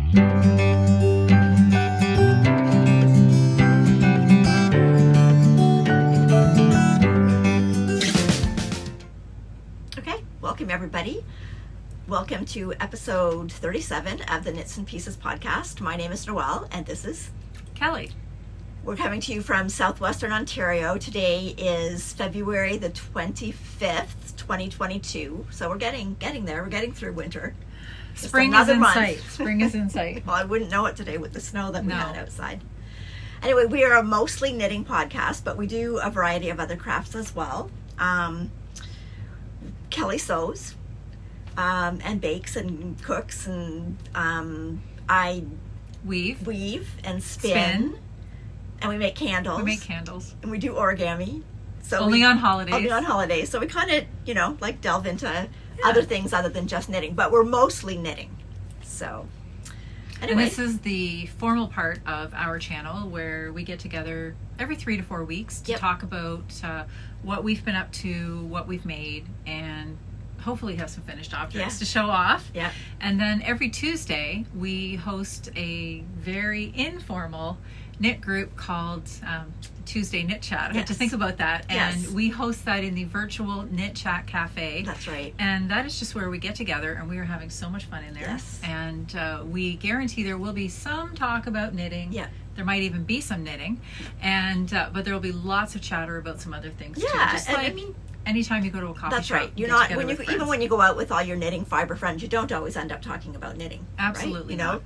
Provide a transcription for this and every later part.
Okay, welcome everybody. Welcome to episode 37 of the Knits and Pieces podcast. My name is Noelle and this is Kelly. We're coming to you from southwestern Ontario. Today is February the 25th, 2022. So we're getting there. We're getting through winter. Spring is in sight. Spring is in sight. Well, I wouldn't know it today with the snow that we had outside. Anyway, we are a mostly knitting podcast, but we do a variety of other crafts as well. Kelly sews and bakes and cooks, and I weave and spin, and we make candles. And we do origami. So only on holidays. So we kind of, like delve into other things other than just knitting, but we're mostly knitting. So anyway. And this is the formal part of our channel where we get together every 3 to 4 weeks to talk about what we've been up to, what we've made, and hopefully have some finished objects to show off. Yeah. And then every Tuesday we host a very informal knit group called Tuesday Knit Chat. I had to think about that. And we host that in the virtual Knit Chat Cafe. That's right. And that is just where we get together, and we are having so much fun in there. Yes. And we guarantee there will be some talk about knitting. Yeah. There might even be some knitting, and but there will be lots of chatter about some other things too. Just anytime you go to a coffee shop. That's right. You're not even when you go out with all your knitting fiber friends, you don't always end up talking about knitting. Absolutely, right?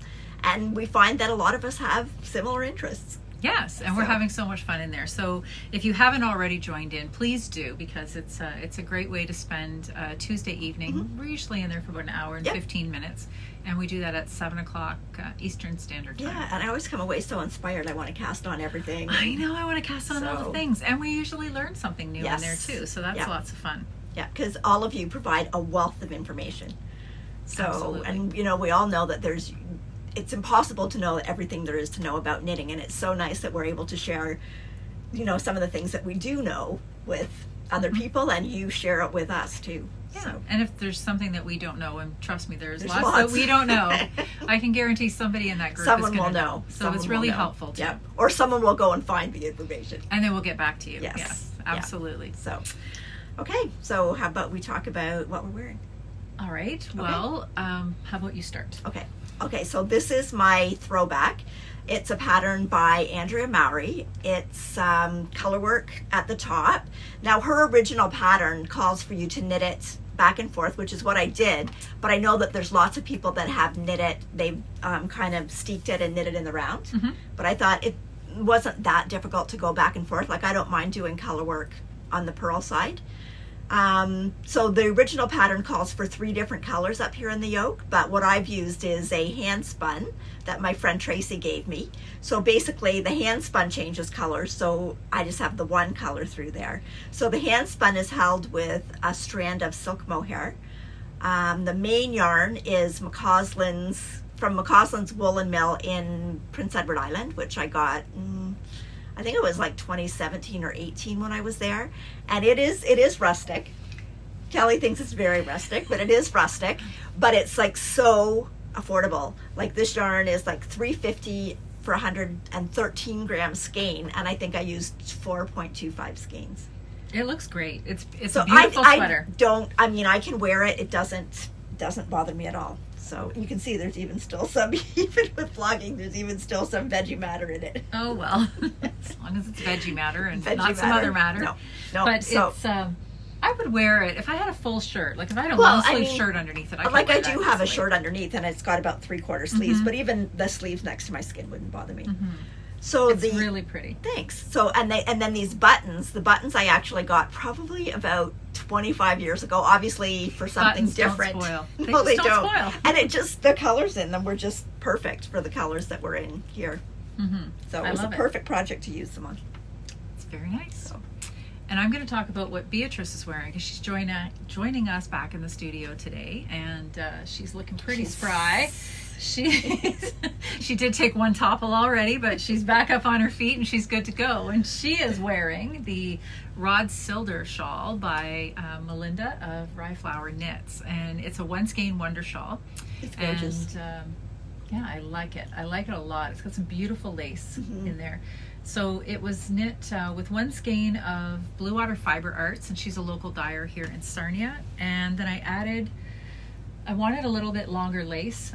And we find that a lot of us have similar interests. Yes, and we're having so much fun in there. So if you haven't already joined in, please do, because it's a great way to spend Tuesday evening. Mm-hmm. We're usually in there for about an hour and 15 minutes, and we do that at 7 o'clock Eastern Standard Time. Yeah, and I always come away so inspired. I want to cast on everything. I know, I want to cast on all the things, and we usually learn something new in there too, so that's lots of fun. Yeah, because all of you provide a wealth of information. So, absolutely. And we all know that it's impossible to know everything there is to know about knitting, and it's so nice that we're able to share, some of the things that we do know with other people, and you share it with us too. Yeah, so. And if there's something that we don't know, and trust me, there's lots that we don't know, I can guarantee somebody in that group someone is going will to know. So it's really helpful too. Yeah, or someone will go and find the information, and then we'll get back to you. Yes, absolutely. Yeah. So, okay, so how about we talk about what we're wearing? All right. Okay. Well, how about you start? Okay, so this is my throwback. It's a pattern by Andrea Mowry. It's color work at the top. Now, her original pattern calls for you to knit it back and forth, which is what I did, but I know that there's lots of people that have knit it. They've kind of steeked it and knit it in the round, but I thought it wasn't that difficult to go back and forth. Like, I don't mind doing color work on the purl side. So the original pattern calls for 3 different colors up here in the yoke, but what I've used is a hand-spun that my friend Tracy gave me. So basically the hand-spun changes colors, so I just have the one color through there. So the hand-spun is held with a strand of silk mohair. The main yarn is from McCausland's Woolen Mill in Prince Edward Island, which I got I think it was like 2017 or 18 when I was there, and it is rustic. Kelly thinks it's very rustic, but it is rustic, but it's like so affordable. Like, this yarn is like $3.50 for 113 grams skein, and I think I used 4.25 skeins. It looks great. It's a beautiful sweater. I can wear it. It doesn't bother me at all. So you can see there's even still some, even with vlogging, there's even still some veggie matter in it. Oh, well, as long as it's veggie matter and not some other matter. No. But it's, I would wear it if I had a full shirt. Like, if I had a long sleeve shirt underneath it, I do have a shirt underneath, and it's got about 3/4 sleeves, but even the sleeves next to my skin wouldn't bother me. So it's really pretty. Thanks. So and then these buttons. The buttons I actually got probably about 25 years ago. Obviously for something buttons different. Don't spoil. No, they don't. Spoil. And the colors in them were just perfect for the colors that were in here. So it was a perfect project to use them on. It's very nice. So. And I'm going to talk about what Beatrice is wearing, because she's joining us back in the studio today, and she's looking pretty spry. She did take one topple already, but she's back up on her feet and she's good to go. And she is wearing the Rod Silder shawl by Melinda of Rye Flower Knits, and it's a one skein wonder shawl. It's gorgeous. And Yeah, I like it. I like it a lot. It's got some beautiful lace Mm-hmm. in there. So it was knit with one skein of Blue Water Fiber Arts, and she's a local dyer here in Sarnia. And then I wanted a little bit longer lace.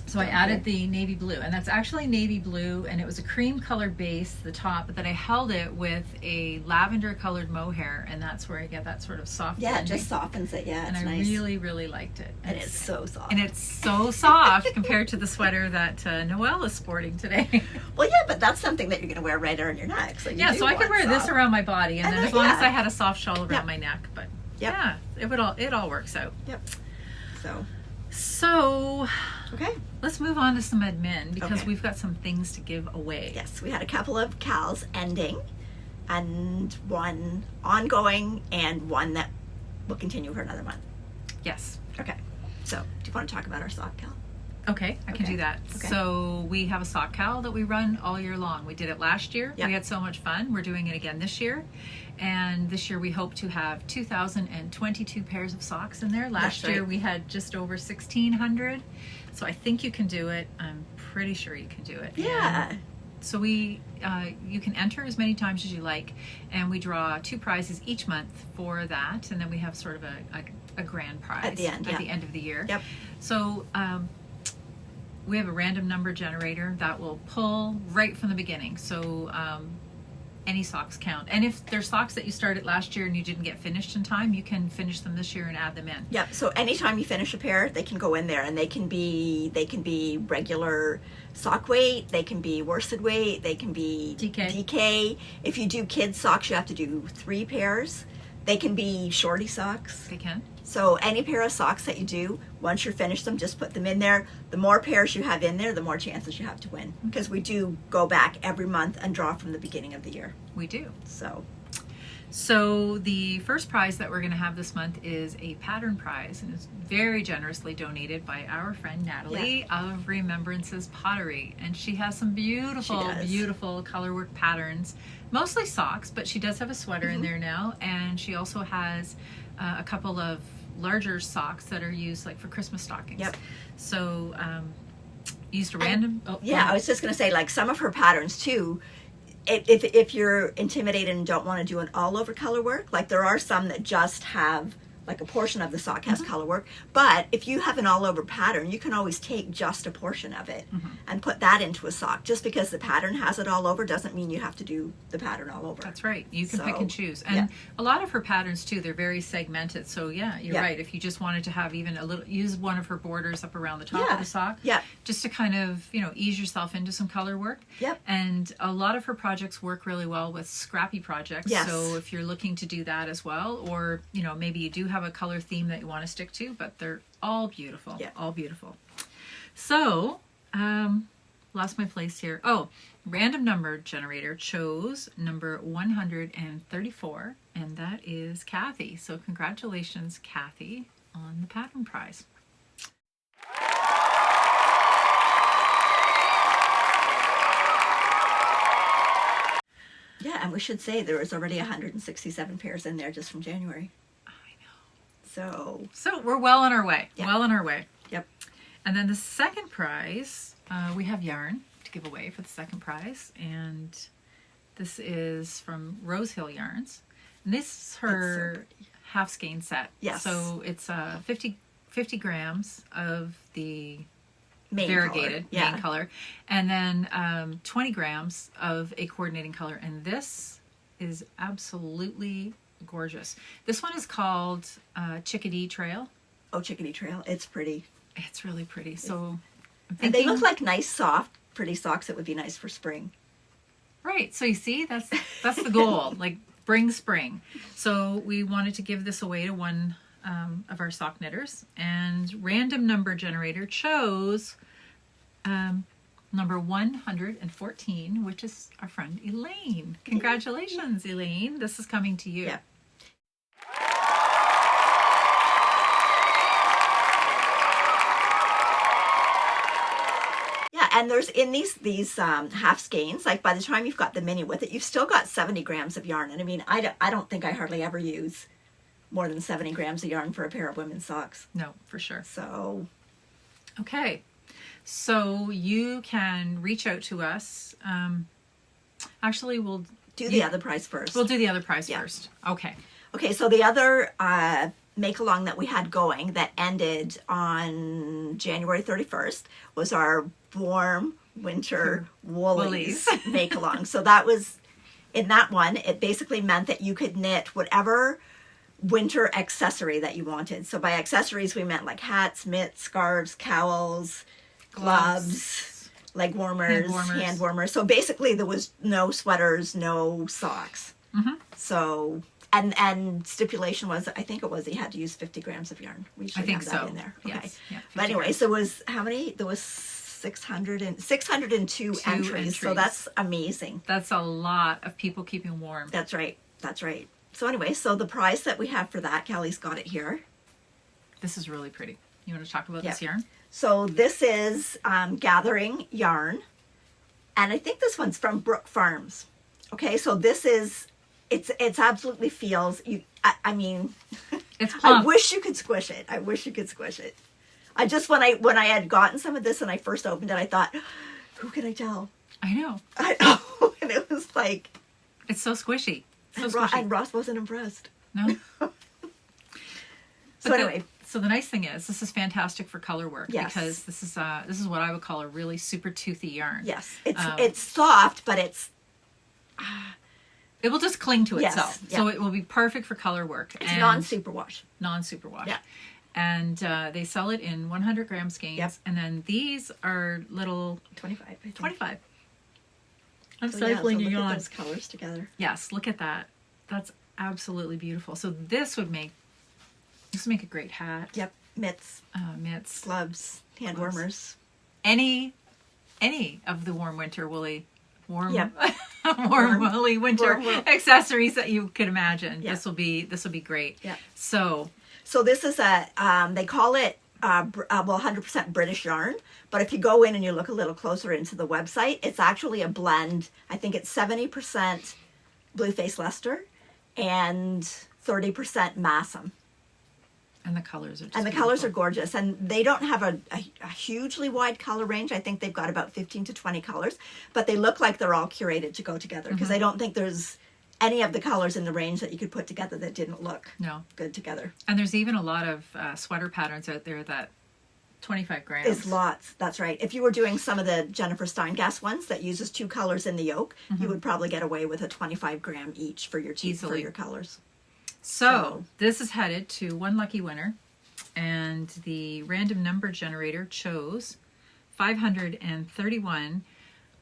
So I added the navy blue, and that's actually navy blue, and it was a cream color base, the top, but then I held it with a lavender colored mohair, and that's where I get that sort of soft Yeah, it blending. just softens it. Yeah, And it's I nice. really, really liked it. And it's so soft. And it's so soft compared to the sweater that Noelle is sporting today. Well, yeah, but that's something that you're going to wear right around your neck. So Yeah, so I could wear this around my body, and then as long as I had a soft shawl around my neck. But yeah, it all works out. Yep. So okay, let's move on to some admin, because we've got some things to give away. Yes, we had a couple of cals ending, and one ongoing, and one that will continue for another month. Yes. Okay. So, do you want to talk about our sock cal? Okay, I can do that. Okay. So we have a sock cal that we run all year long. We did it last year. Yep. We had so much fun. We're doing it again this year. And this year we hope to have 2,022 pairs of socks in there. Last year we had just over 1,600. So I think you can do it. I'm pretty sure you can do it. Yeah. And so you can enter as many times as you like, and we draw 2 prizes each month for that, and then we have sort of a grand prize At the end of the year. Yep. So we have a random number generator that will pull right from the beginning. So any socks count. And if there's socks that you started last year and you didn't get finished in time, you can finish them this year and add them in. Yep. So anytime you finish a pair, they can go in there, and they can be regular sock weight, they can be worsted weight, they can be DK. If you do kids socks, you have to do 3 pairs. They can be shorty socks. They can. So any pair of socks that you do, once you're finished them, just put them in there. The more pairs you have in there, the more chances you have to win. Because we do go back every month and draw from the beginning of the year. We do. So the first prize that we're going to have this month is a pattern prize, and it's very generously donated by our friend Natalie of Remembrances Pottery. And she has some beautiful colorwork patterns, mostly socks, but she does have a sweater in there now. And she also has a couple of larger socks that are used like for Christmas stockings. Yep. So used a random. I was just going to say, like, some of her patterns too. If you're intimidated and don't want to do an all over color work, like there are some that just have like a portion of the sock has color work, but if you have an all over pattern, you can always take just a portion of it and put that into a sock. Just because the pattern has it all over doesn't mean you have to do the pattern all over. That's right. You can pick and choose. And a lot of her patterns too, they're very segmented. So yeah, you're right. If you just wanted to have even a little, use one of her borders up around the top of the sock, just to kind of, ease yourself into some color work. And a lot of her projects work really well with scrappy projects. So if you're looking to do that as well, or maybe you do have a color theme that you want to stick to, but they're all beautiful. All beautiful. So lost my place here. Random number generator chose number 134, and that is Kathy. So congratulations, Kathy, on the pattern prize. Yeah, and we should say there was already 167 pairs in there just from January. So we're well on our way. Well on our way. Yep. And then the second prize, we have yarn to give away for the second prize, and this is from Rose Hill Yarns. And this is her half skein set. Yes. So it's 50 grams of the main variegated main color, and then 20 grams of a coordinating color. And this is absolutely gorgeous. This one is called Chickadee Trail. Oh, Chickadee Trail. It's pretty. It's really pretty. So and they look like nice, soft, pretty socks that would be nice for spring. Right. So you see, that's the goal. Like bring spring. So we wanted to give this away to one of our sock knitters, and random number generator chose number 114, which is our friend Elaine. Congratulations, Elaine. This is coming to you. And there's in these half skeins, like by the time you've got the mini with it, you've still got 70 grams of yarn. And I mean, I don't think I hardly ever use more than 70 grams of yarn for a pair of women's socks. No, for sure. So, okay. So you can reach out to us. Actually, we'll do the other prize first. We'll do the other prize first. Okay. Okay, so the other make-along that we had going that ended on January 31st was our warm winter woolies make-along. So that was, in that one, it basically meant that you could knit whatever winter accessory that you wanted. So by accessories, we meant like hats, mitts, scarves, cowls, gloves, leg warmers, hand warmers. So basically there was no sweaters, no socks. Mm-hmm. So, and stipulation was, I think it was, you had to use 50 grams of yarn. We should have that in there. Okay. Yes. Yeah, but anyway, so it was, how many? There was 602 entries. So that's amazing. That's a lot of people keeping warm. That's right. That's right. So anyway, so the price that we have for that, Kelly's got it here. This is really pretty. You want to talk about this yarn? So this is Gathering Yarn. And I think this one's from Brook Farms. Okay, so this is, it's absolutely feels, I mean, it's plump. I wish you could squish it. I wish you could squish it. I just, when I had gotten some of this and I first opened it, I thought, who can I tell? I know. I know. And it was like. It's so squishy. And Ross wasn't impressed. No. So anyway. So the nice thing is, this is fantastic for color work. Yes. Because this is what I would call a really super toothy yarn. Yes. It's soft, but it's. It will just cling to itself. Yeah. So it will be perfect for color work. It's non-superwash. Non-superwash. Yeah. And they sell it in 100 gram skeins. Yep. And then these are little... 25. 25. I'm so stifling look yawn. at those colors together. Yes, look at that. That's absolutely beautiful. So this would make a great hat. Yep. Mitts. Mitts. Gloves. Hand warmers. Any of the warm winter woolly... Yep. warm woolly winter accessories that you could imagine. Yep. This will be great. Yeah. So this is they call it 100% British yarn, but if you go in and you look a little closer into the website, it's actually a blend. I think it's 70% Blueface Leicester and 30% Massam. And the colors are just colors are gorgeous. And they don't have a hugely wide color range. I think they've got about 15 to 20 colors. But they look like they're all curated to go together. Because I don't think there's any of the colors in the range that you could put together that didn't look good together. And there's even a lot of sweater patterns out there that 25 grams. Is lots. That's right. If you were doing some of the Jennifer Steingast ones that uses 2 colors in the yoke, you would probably get away with a 25 gram each for your for your colors. So this is headed to one lucky winner, and the random number generator chose 531,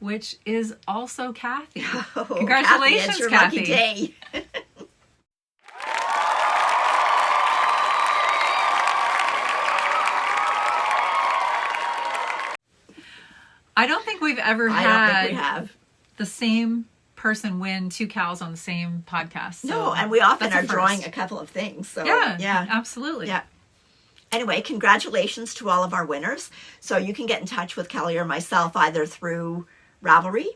which is also Kathy. Oh, congratulations, Kathy! It's your Kathy. lucky day. I don't think we've ever I had don't think we have. The same person win 2 cows on the same podcast. So no, and we often are drawing a couple of things. So yeah, absolutely. Yeah. Anyway, congratulations to all of our winners. So you can get in touch with Kelly or myself either through Ravelry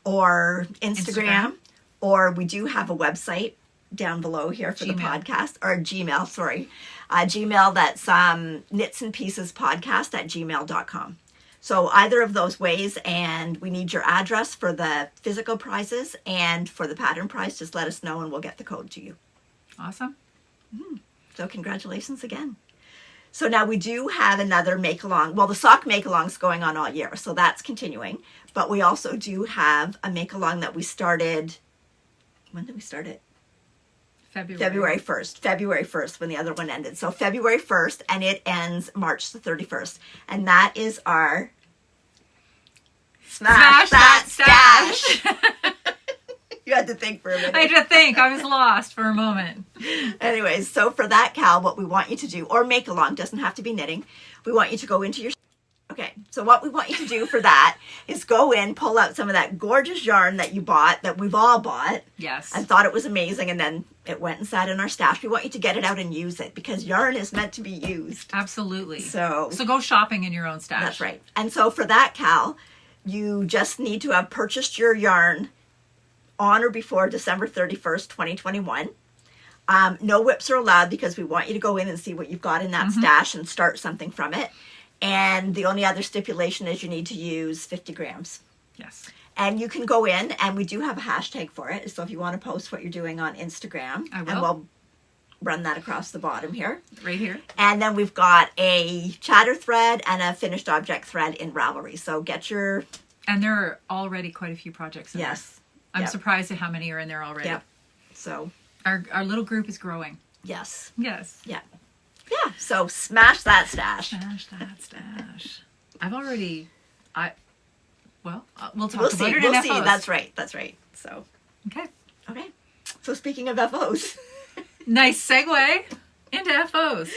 or Instagram. Or we do have a website down below here for the podcast, or Gmail, sorry. Gmail, that's nsknitsandpieces@gmail.com. So either of those ways, and we need your address for the physical prizes and for the pattern prize. Just let us know and we'll get the code to you. Awesome. So congratulations again. So now we do have another make-along. Well, the sock make-along's going on all year, so that's continuing. But we also do have a make-along that we started, when did we start it? February 1st. February 1st when the other one ended. So February 1st, and it ends March the 31st. And that is our Smash That Stash. You had to think for a minute. I had to think. I was lost for a moment. Anyways, so for that, Cal, what we want you to do, or make along, doesn't have to be knitting. We want you to go into your... Okay, so what we want you to do for that is go in, pull out some of that gorgeous yarn that you bought, that we've all bought. Yes. And thought it was amazing, and then it went and sat in our stash. We want you to get it out and use it, because yarn is meant to be used. Absolutely. So go shopping in your own stash. That's right. And so for that, Cal, you just need to have purchased your yarn on or before December 31st, 2021. No whips are allowed, because we want you to go in and see what you've got in that stash and start something from it. And the only other stipulation is you need to use 50 grams. Yes. And you can go in, and we do have a hashtag for it. So if you want to post what you're doing on Instagram, I will. And we'll run that across the bottom here. Right here. And then we've got a chatter thread and a finished object thread in Ravelry. So get your... And there are already quite a few projects in there. Yes. I'm surprised at how many are in there already. Yep. So... Our little group is growing. Yes. Yes. Yeah. Yeah. So smash that stash. Smash that stash. I've already... we'll talk We'll about see. it in We'll FOs. see. That's right. That's right. So... Okay. Okay. So speaking of FOs... Nice segue into FOs.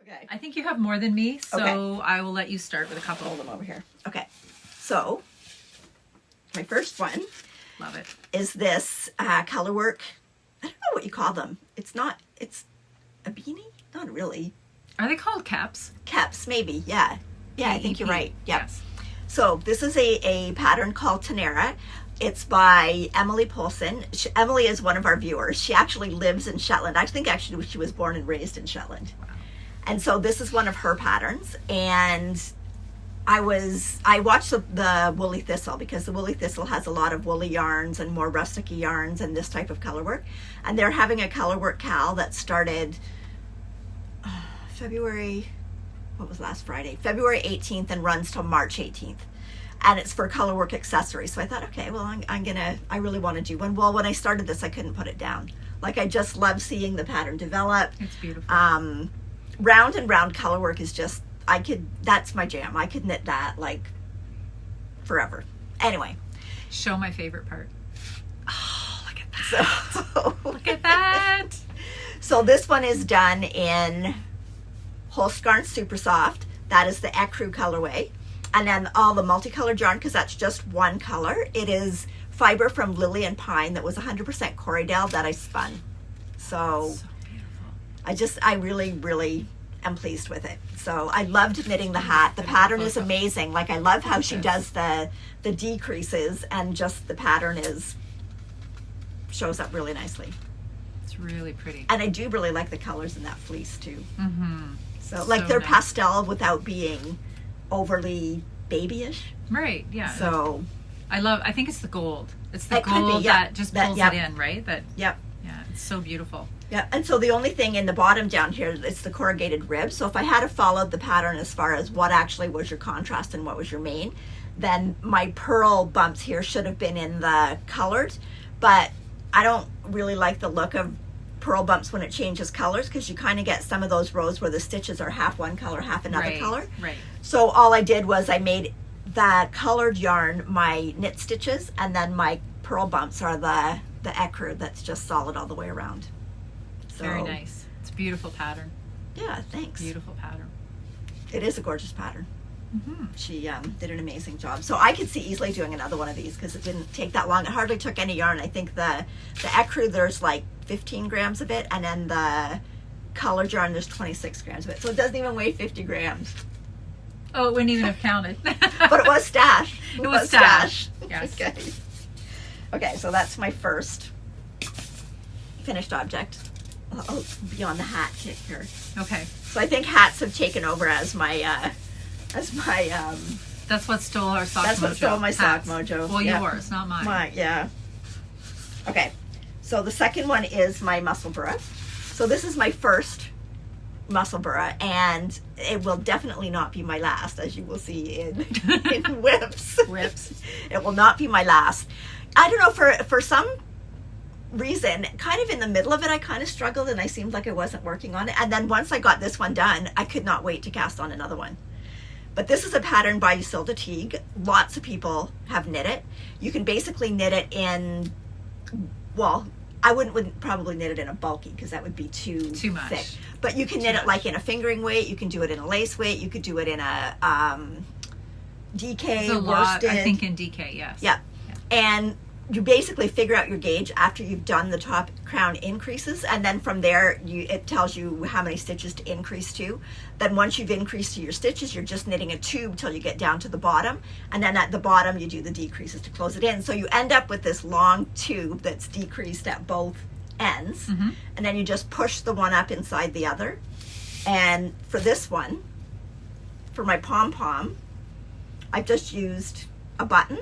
Okay. I think you have more than me, so Okay. I will let you start with a couple. Hold them over here. Okay. So, my first one Love it. is this color work. I don't know what you call them. It's a beanie? Not really. Are they called caps? Caps, maybe. Yeah. Yeah, I think you're right. Yep. Yes. So this is a pattern called Tenera. It's by Emily Polson. Emily is one of our viewers. She actually lives in Shetland. I think actually she was born and raised in Shetland. Wow. And so this is one of her patterns. And I watched the Woolly Thistle, because the Woolly Thistle has a lot of woolly yarns and more rustic yarns and this type of color work. And they're having a color work cal that started February 18th and runs till March 18th. And it's for color work accessories. So I thought, okay, well, I really want to do one. Well, when I started this, I couldn't put it down. Like, I just love seeing the pattern develop. It's beautiful. Round and round color work is just, that's my jam. I could knit that like forever. Anyway. Show my favorite part. Oh, look at that. So, look at that. So this one is done in Holskarn Super Soft. That is the Ecru colorway. And then all the multicolored yarn, because that's just one color. It is fiber from Lily and Pine that was 100% Corriedale that I spun. So beautiful. I really, really am pleased with it. So I loved knitting the hat. The pattern is amazing. Like, I love how she does the decreases, and just the pattern shows up really nicely. It's really pretty. And I do really like the colors in that fleece too. Mm-hmm. So like, they're nice. pastel without being overly babyish. Right, yeah. So I think it's the gold. It's the It could be, gold yeah. that just That- pulls yep. it in, right? Yep. Yeah, it's so beautiful. Yeah, and so the only thing in the bottom down here, it's the corrugated rib. So if I had followed the pattern as far as what actually was your contrast and what was your main, then my pearl bumps here should have been in the colored. But I don't really like the look of pearl bumps when it changes colors, because you kind of get some of those rows where the stitches are half one color, half another color. Right. So all I did was I made that colored yarn my knit stitches, and then my pearl bumps are the ecru that's just solid all the way around. So, Very nice. It's a beautiful pattern. Yeah, thanks. Beautiful pattern. It is a gorgeous pattern. Mm-hmm. She did an amazing job. So I could see easily doing another one of these, because it didn't take that long. It hardly took any yarn. I think the ecru, there's like 15 grams of it, and then the colored yarn, there's 26 grams of it. So it doesn't even weigh 50 grams. Oh, it wouldn't even have counted. But it was stash. It was stash. Yes. Okay. Okay, so that's my first finished object. I'll be on the hat kick here. Okay. So I think hats have taken over as my That's what stole our sock mojo. That's what stole my sock hats. mojo. Well, Yeah. yours, not mine. Yeah. Okay, so the second one is my Musselburgh. So this is my first Musselburgh, and it will definitely not be my last, as you will see in whips. Whips. It will not be my last. I don't know, for some reason, kind of in the middle of it, I kind of struggled, and I seemed like I wasn't working on it. And then once I got this one done, I could not wait to cast on another one. But this is a pattern by Usilda Teague. Lots of people have knit it. You can basically knit it in, well, I wouldn't probably knit it in a bulky, because that would be too much. thick. But you can knit it like in a fingering weight. You can do it in a lace weight. You could do it in a DK, There's a lot, worsted. I think, in DK, yes. Yeah. And you basically figure out your gauge after you've done the top crown increases, and then from there it tells you how many stitches to increase to. Then once you've increased to your stitches, you're just knitting a tube till you get down to the bottom, and then at the bottom you do the decreases to close it in. So you end up with this long tube that's decreased at both ends, and then you just push the one up inside the other. And for this one, for my pom-pom, I've just used a button,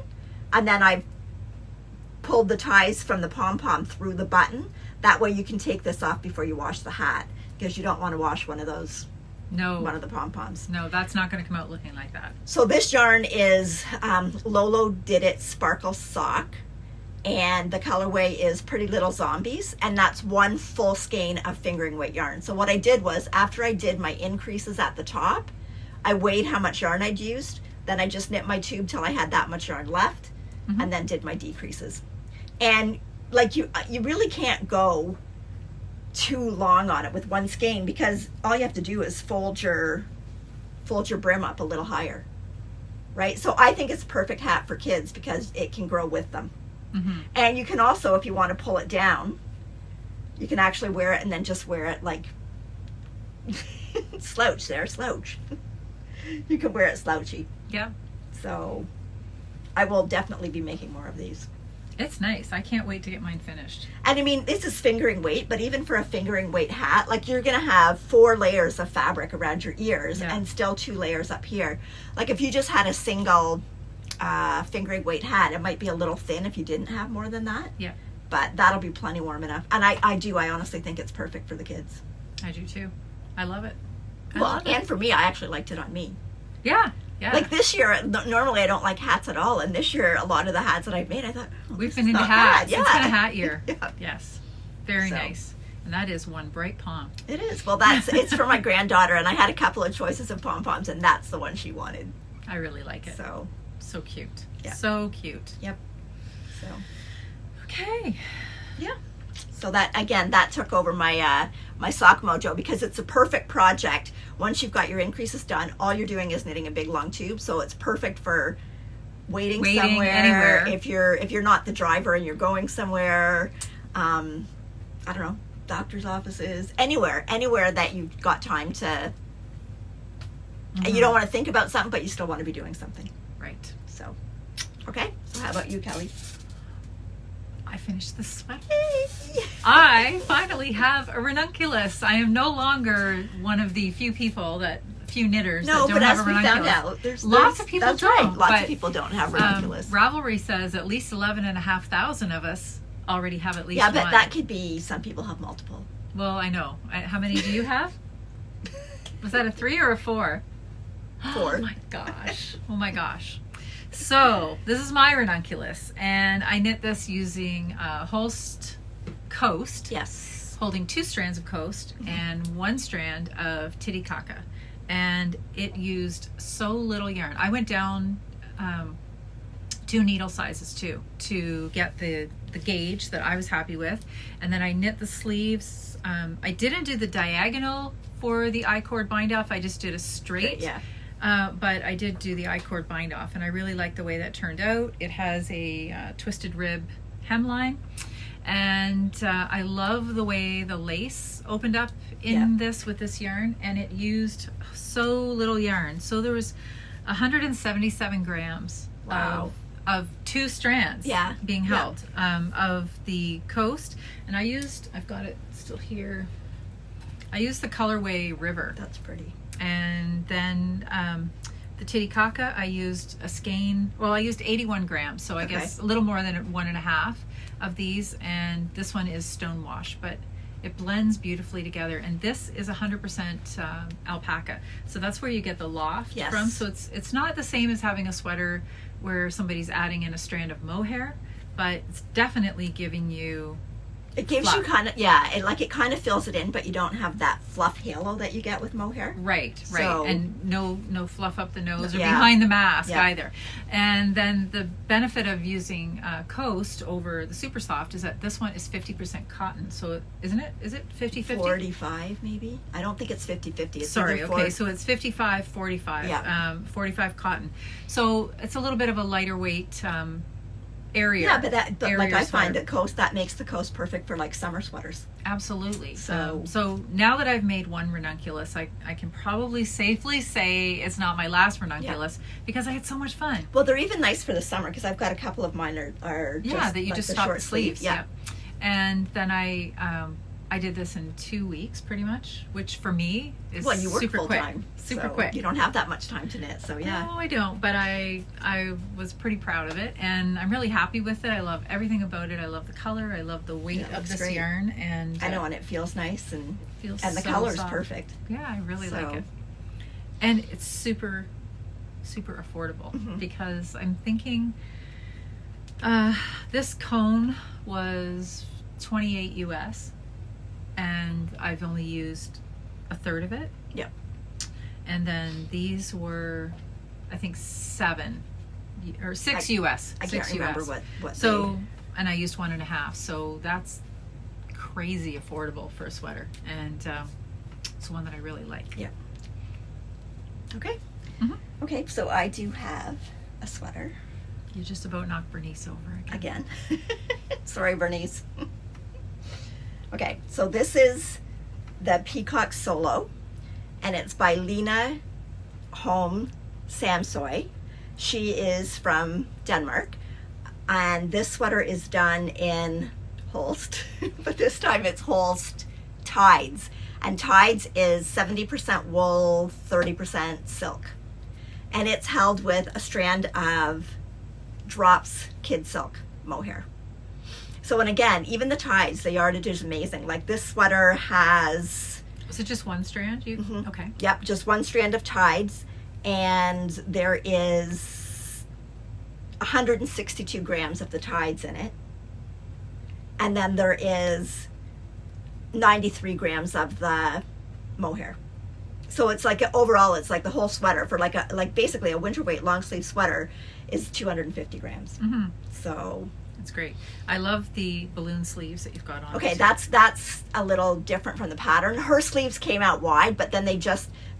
and then I've pulled the ties from the pom-pom through the button. That way you can take this off before you wash the hat, because you don't want to wash one of those, one of the pom-poms. No, that's not going to come out looking like that. So this yarn is Lolo Did It Sparkle Sock, and the colorway is Pretty Little Zombies, and that's one full skein of fingering weight yarn. So what I did was, after I did my increases at the top, I weighed how much yarn I'd used, then I just knit my tube till I had that much yarn left, and then did my decreases. And like you really can't go too long on it with one skein, because all you have to do is fold your brim up a little higher, right? So I think it's a perfect hat for kids because it can grow with them. And you can also, if you want to pull it down, you can actually wear it and then just wear it like slouch. You can wear it slouchy. Yeah. So I will definitely be making more of these. It's nice. I can't wait to get mine finished. And I mean, this is fingering weight, but even for a fingering weight hat, like you're going to have 4 layers of fabric around your ears and still 2 layers up here. Like if you just had a single fingering weight hat, it might be a little thin if you didn't have more than that. Yeah. But that'll be plenty warm enough. And I honestly think it's perfect for the kids. I do too. I love it. And for me, I actually liked it on me. Yeah. Yeah. Like this year, normally I don't like hats at all, and this year a lot of the hats that I've made, I thought, we've been into hats. Yeah. It's been a hat year. Yeah. Yes. Very nice. And that is one bright pom. It is. Well, it's for my granddaughter, and I had a couple of choices of pom-poms, and that's the one she wanted. I really like it. So cute. Yeah. So cute. Yep. So. Okay. Yeah. So that took over my my sock mojo, because it's a perfect project. Once you've got your increases done, all you're doing is knitting a big long tube. So it's perfect for waiting somewhere, anywhere. If you're not the driver and you're going somewhere, I don't know, doctor's offices, anywhere that you've got time to. And you don't want to think about something, but you still want to be doing something. Right. So, okay. So how about you, Kelly? I finished the sweater. I finally have a ranunculus. I am no longer one of the few knitters that don't have a ranunculus. No, but as we found out, there's lots of people that's don't. Right. Lots of people don't have ranunculus. Ravelry says at least 11,500 of us already have at least one. Yeah, but that could be, some people have multiple. Well, I know. How many do you have? Was that a 3 or a 4? 4. Oh my gosh. Oh my gosh. So this is my ranunculus, and I knit this using Holst Coast. Yes. Holding 2 strands of Coast and 1 strand of Titicaca, and it used so little yarn. I went down 2 needle sizes too to get the gauge that I was happy with, and then I knit the sleeves. I didn't do the diagonal for the I-cord bind off. I just did a straight. Yeah. But I did do the I-cord bind off, and I really like the way that turned out. It has a twisted rib hemline, and I love the way the lace opened up in this with this yarn, and it used so little yarn. So there was 177 grams of 2 strands being held of the Coast, and I've got it still here. I used the colorway River. That's pretty. And then the Titicaca, I used a skein. Well, I used 81 grams, so I guess a little more than 1.5 of these. And this one is stone wash, but it blends beautifully together. And this is 100% alpaca, so that's where you get the loft from. So it's not the same as having a sweater where somebody's adding in a strand of mohair, but it's definitely giving you. It gives fluff. you kind of, it kind of fills it in, but you don't have that fluff halo that you get with mohair. Right. So, and no fluff up the nose or behind the mask either. And then the benefit of using Coast over the Super Soft is that this one is 50% cotton. So isn't it? Is it 50-50? 45 maybe? I don't think it's 50-50. Sorry, okay, so it's 55-45. 45 cotton. So it's a little bit of a lighter weight. airier. Yeah, but like I find sweater. that makes the coast perfect for like summer sweaters. Absolutely. So So now that I've made one ranunculus, I can probably safely say it's not my last ranunculus because I had so much fun. Well, they're even nice for the summer because I've got a couple of mine are just that you like just the stop short the sleeves. sleeve. Yeah. And then I did this in 2 weeks pretty much, which for me is Well, you work super full quick. time, Super so quick. You don't have that much time to knit, so yeah. No, I don't, but I was pretty proud of it, and I'm really happy with it. I love everything about it. I love the color. I love the weight of this yarn, and I know, and it feels nice, and feels the so color's soft. perfect. Yeah, I really like it, and it's super, super affordable because I'm thinking this cone was $28 US, and I've only used a third of it. Yep. And then these were, I think, 7 or 6 US. I can't remember what. So, and I used 1.5. So that's crazy affordable for a sweater, and it's one that I really like. Yeah. Okay. Mm-hmm. Okay, so I do have a sweater. You just about knocked Bernice over Again. Sorry, Bernice. Okay, so this is the Peacock Solo, and it's by Lena Holm Samsoy. She is from Denmark, and this sweater is done in Holst, but this time it's Holst Tides, and Tides is 70% wool, 30% silk, and it's held with a strand of Drops Kid Silk mohair. So, and again, even the Tides, the yardage is amazing. Like this sweater has... Was it just one strand? Okay. Yep, just one strand of Tides, and there is 162 grams of the Tides in it. And then there is 93 grams of the mohair. So it's like, overall, it's like the whole sweater for like basically a winter weight long sleeve sweater is 250 grams. So... It's great. I love the balloon sleeves that you've got on. Okay, that's a little different from the pattern. Her sleeves came out wide, but then they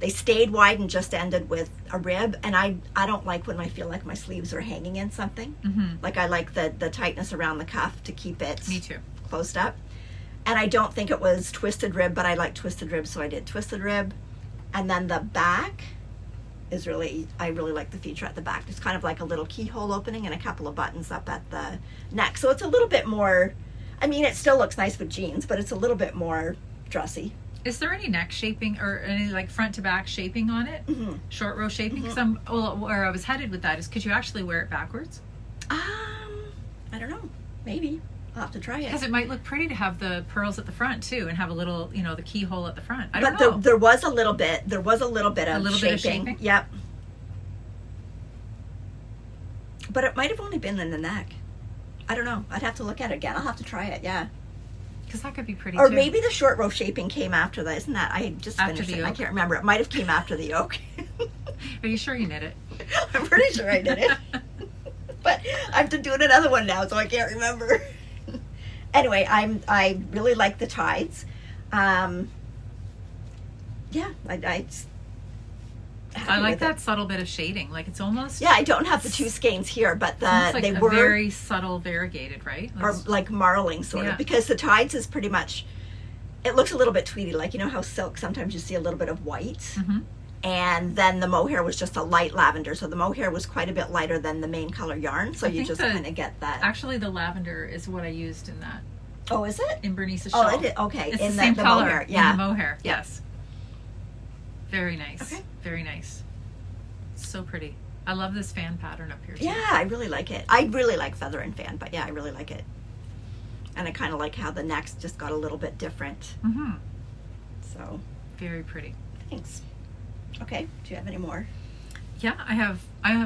stayed wide and just ended with a rib. And I don't like when I feel like my sleeves are hanging in something. Like I like the tightness around the cuff to keep it Me too. Closed up. And I don't think it was twisted rib, but I like twisted rib, so I did twisted rib. And then the back is I really like the feature at the back. It's kind of like a little keyhole opening and a couple of buttons up at the neck. So it's a little bit more, I mean, it still looks nice with jeans, but it's a little bit more dressy. Is there any neck shaping or any like front to back shaping on it? Short row shaping? Because where I was headed with that is, could you actually wear it backwards? I don't know. Maybe. I'll have to try it. Because it might look pretty to have the pearls at the front too, and have a little, the keyhole at the front. I don't know. But there was a little bit of bit of shaping? Yep. But it might have only been in the neck. I don't know. I'd have to look at it again. I'll have to try it, yeah. Because that could be pretty Or too. maybe the short row shaping came after that. Isn't that? I just After finished the it. I yoke? can't remember. It might have came after the yoke. Are you sure you knit it? I'm pretty sure I did it. But I have to do another one now, so I can't remember. Anyway, I really like the Tides. Yeah, I like that subtle bit of shading. Like it's almost... Yeah, I don't have the two skeins here, but like they a were very subtle variegated, right? or like marling sort of, because the Tides is pretty much, it looks a little bit tweedy, like you know how silk sometimes you see a little bit of white, and then the mohair was just a light lavender, so the mohair was quite a bit lighter than the main color yarn, so you just kind of get that. Actually, the lavender is what I used in that. Oh, is it? In Bernice's shawl. Oh, it is. Okay. It's in the same color. Mohair. Yeah. In the mohair. Yes. Very nice. Okay. Very nice. So pretty. I love this fan pattern up here too. Yeah, I really like it. I really like feather and fan, but yeah, I really like it. And I kind of like how the necks just got a little bit different. So. Very pretty. Thanks. Okay. Do you have any more? Yeah, I have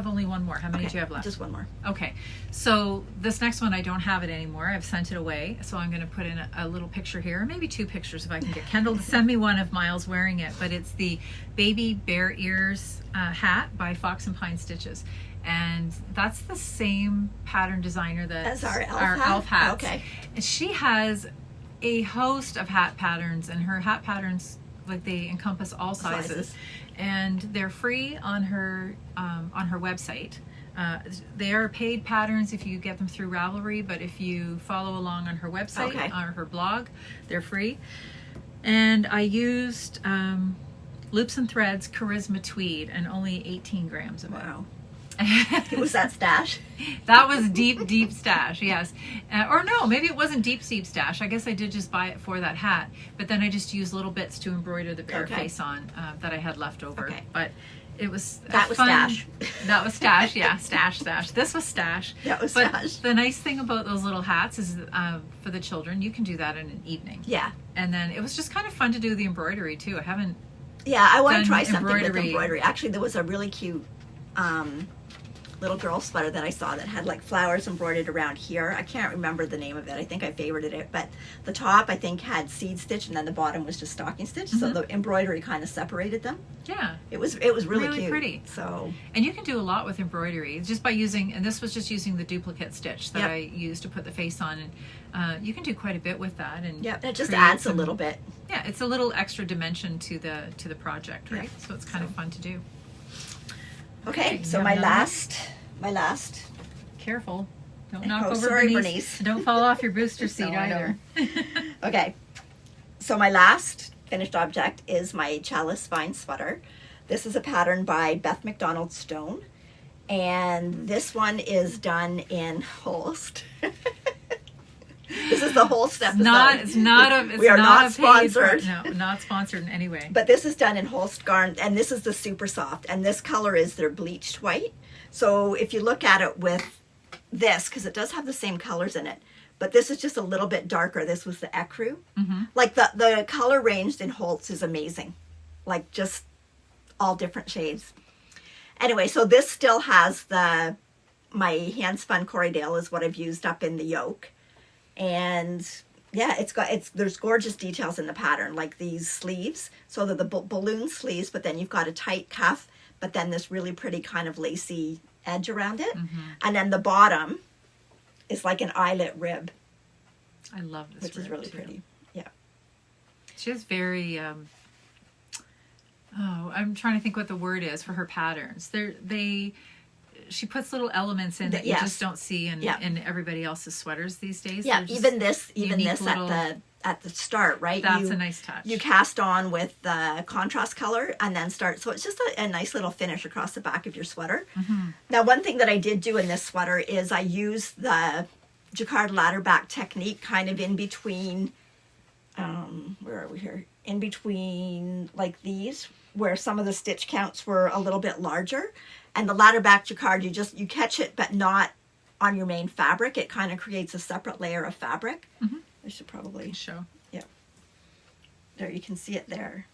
only one more. How many do you have left? Just one more. Okay. So this next one, I don't have it anymore. I've sent it away. So I'm going to put in a little picture here, or maybe 2 pictures if I can get Kendall to send me one of Miles wearing it. But it's the Baby Bear Ears hat by Fox and Pine Stitches. And that's the same pattern designer As our elf hats. Okay. And she has a host of hat patterns, and her hat patterns, like, they encompass all sizes. And they're free on her website. They are paid patterns if you get them through Ravelry, but if you follow along on her website, Okay. on her blog, they're free. And I used Loops and Threads Charisma Tweed, and only 18 grams of it. Wow. Was that stash? That was deep stash, yes. Or no, maybe it wasn't deep stash. I guess I did just buy it for that hat, but then I just used little bits to embroider the bear face on that I had left over. Okay. But it was That was fun. stash. That was stash, yeah, stash. This was stash. That was but stash. The nice thing about those little hats is for the children, you can do that in an evening. Yeah. And then it was just kind of fun to do the embroidery too. I haven't. Yeah, I want to done try something with embroidery. embroidery. Actually, there was a really cute little girl sweater that I saw that had like flowers embroidered around here. I can't remember the name of it. I think I favorited it, but the top I think had seed stitch, and then the bottom was just stocking stitch. So the embroidery kind of separated them. Yeah. It was really cute. Pretty. So. And you can do a lot with embroidery just by using, and this was just using the duplicate stitch that I used to put the face on, and you can do quite a bit with that. And it just adds a little bit. Yeah, it's a little extra dimension to the project, right? So it's kind of fun to do. Okay, so my last. Careful. Don't knock over sorry, Bernice. Don't fall off your booster seat either. Okay, so my last finished object is my Chalice Vine sweater. This is a pattern by Beth McDonald Stone, and this one is done in Holst. This is the Holst episode. We are not sponsored. No, not sponsored in any way. But this is done in Holst garn, and this is the super soft, and this color is their bleached white. So if you look at it with this, because it does have the same colors in it, but this is just a little bit darker. This was the ecru. Like the color range in Holst is amazing. Like just all different shades. Anyway, so this still has my hand-spun Corriedale is what I've used up in the yoke. And yeah, there's gorgeous details in the pattern, like these sleeves. So they're the balloon sleeves, but then you've got a tight cuff, but then this really pretty kind of lacy edge around it. And then the bottom is like an eyelet rib. I love this which is really too. pretty. Yeah. She has very, I'm trying to think what the word is for her patterns. She puts little elements in that you just don't see in everybody else's sweaters these days. Yeah, even this at the start, right? That's a nice touch. You cast on with the contrast color and then start. So it's just a nice little finish across the back of your sweater. Now, one thing that I did do in this sweater is I used the jacquard ladder back technique kind of in between, where are we here? In between like these, where some of the stitch counts were a little bit larger. And the ladder back jacquard, you catch it, but not on your main fabric. It kind of creates a separate layer of fabric. I should probably show. Yeah. There, you can see it there.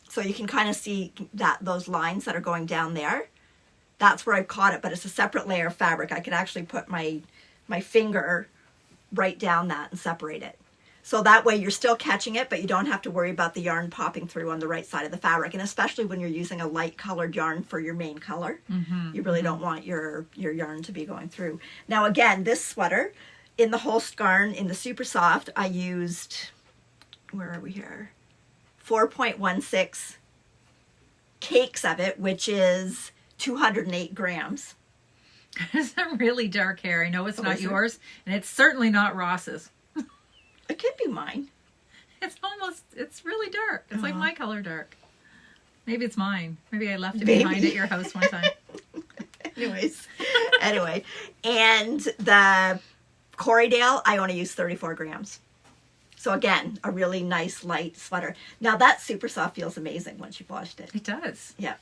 So you can kind of see those lines that are going down there. That's where I've caught it, but it's a separate layer of fabric. I could actually put my finger right down that and separate it. So that way you're still catching it, but you don't have to worry about the yarn popping through on the right side of the fabric. And especially when you're using a light colored yarn for your main color, you really don't want your yarn to be going through. Now again, this sweater, in the Holst garn, in the super soft, I used, where are we here? 4.16 cakes of it, which is 208 grams. It's a really dark hair. I know it's not yours, and it's certainly not Ross's. It could be mine. It's really dark. It's like my color dark. Maybe it's mine. Maybe I left it behind at your house one time. Anyway. And the Corriedale, I only used 34 grams. So again, a really nice light sweater. Now that super soft feels amazing once you've washed it. It does. Yeah.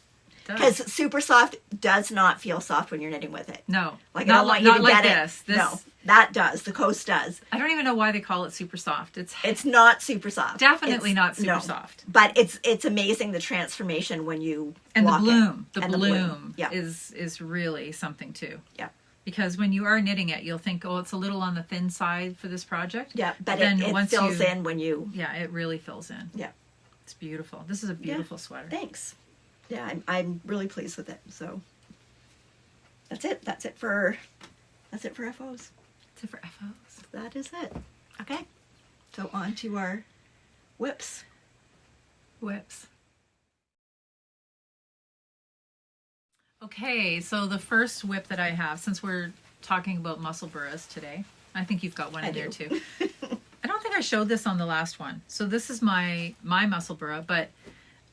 Because super soft does not feel soft when you're knitting with it. No. Like I don't want you to get it. This. No, that does. The Coast does. I don't even know why they call it super soft. It's not super soft. Definitely not super soft. But it's amazing the transformation when you walk it. The bloom is really something too. Yeah. Because when you are knitting it, you'll think, oh, it's a little on the thin side for this project. Yeah, but then it fills in when you... Yeah, it really fills in. Yeah. It's beautiful. This is a beautiful sweater. Thanks. Yeah, I'm really pleased with it. So that's it. That's it for FOs. That's it for FOs. That is it. Okay. So on to our whips. Whips. Okay, so the first whip that I have, since we're talking about muscle burras today, I think you've got one in there too. I don't think I showed this on the last one. So this is my muscle burra, but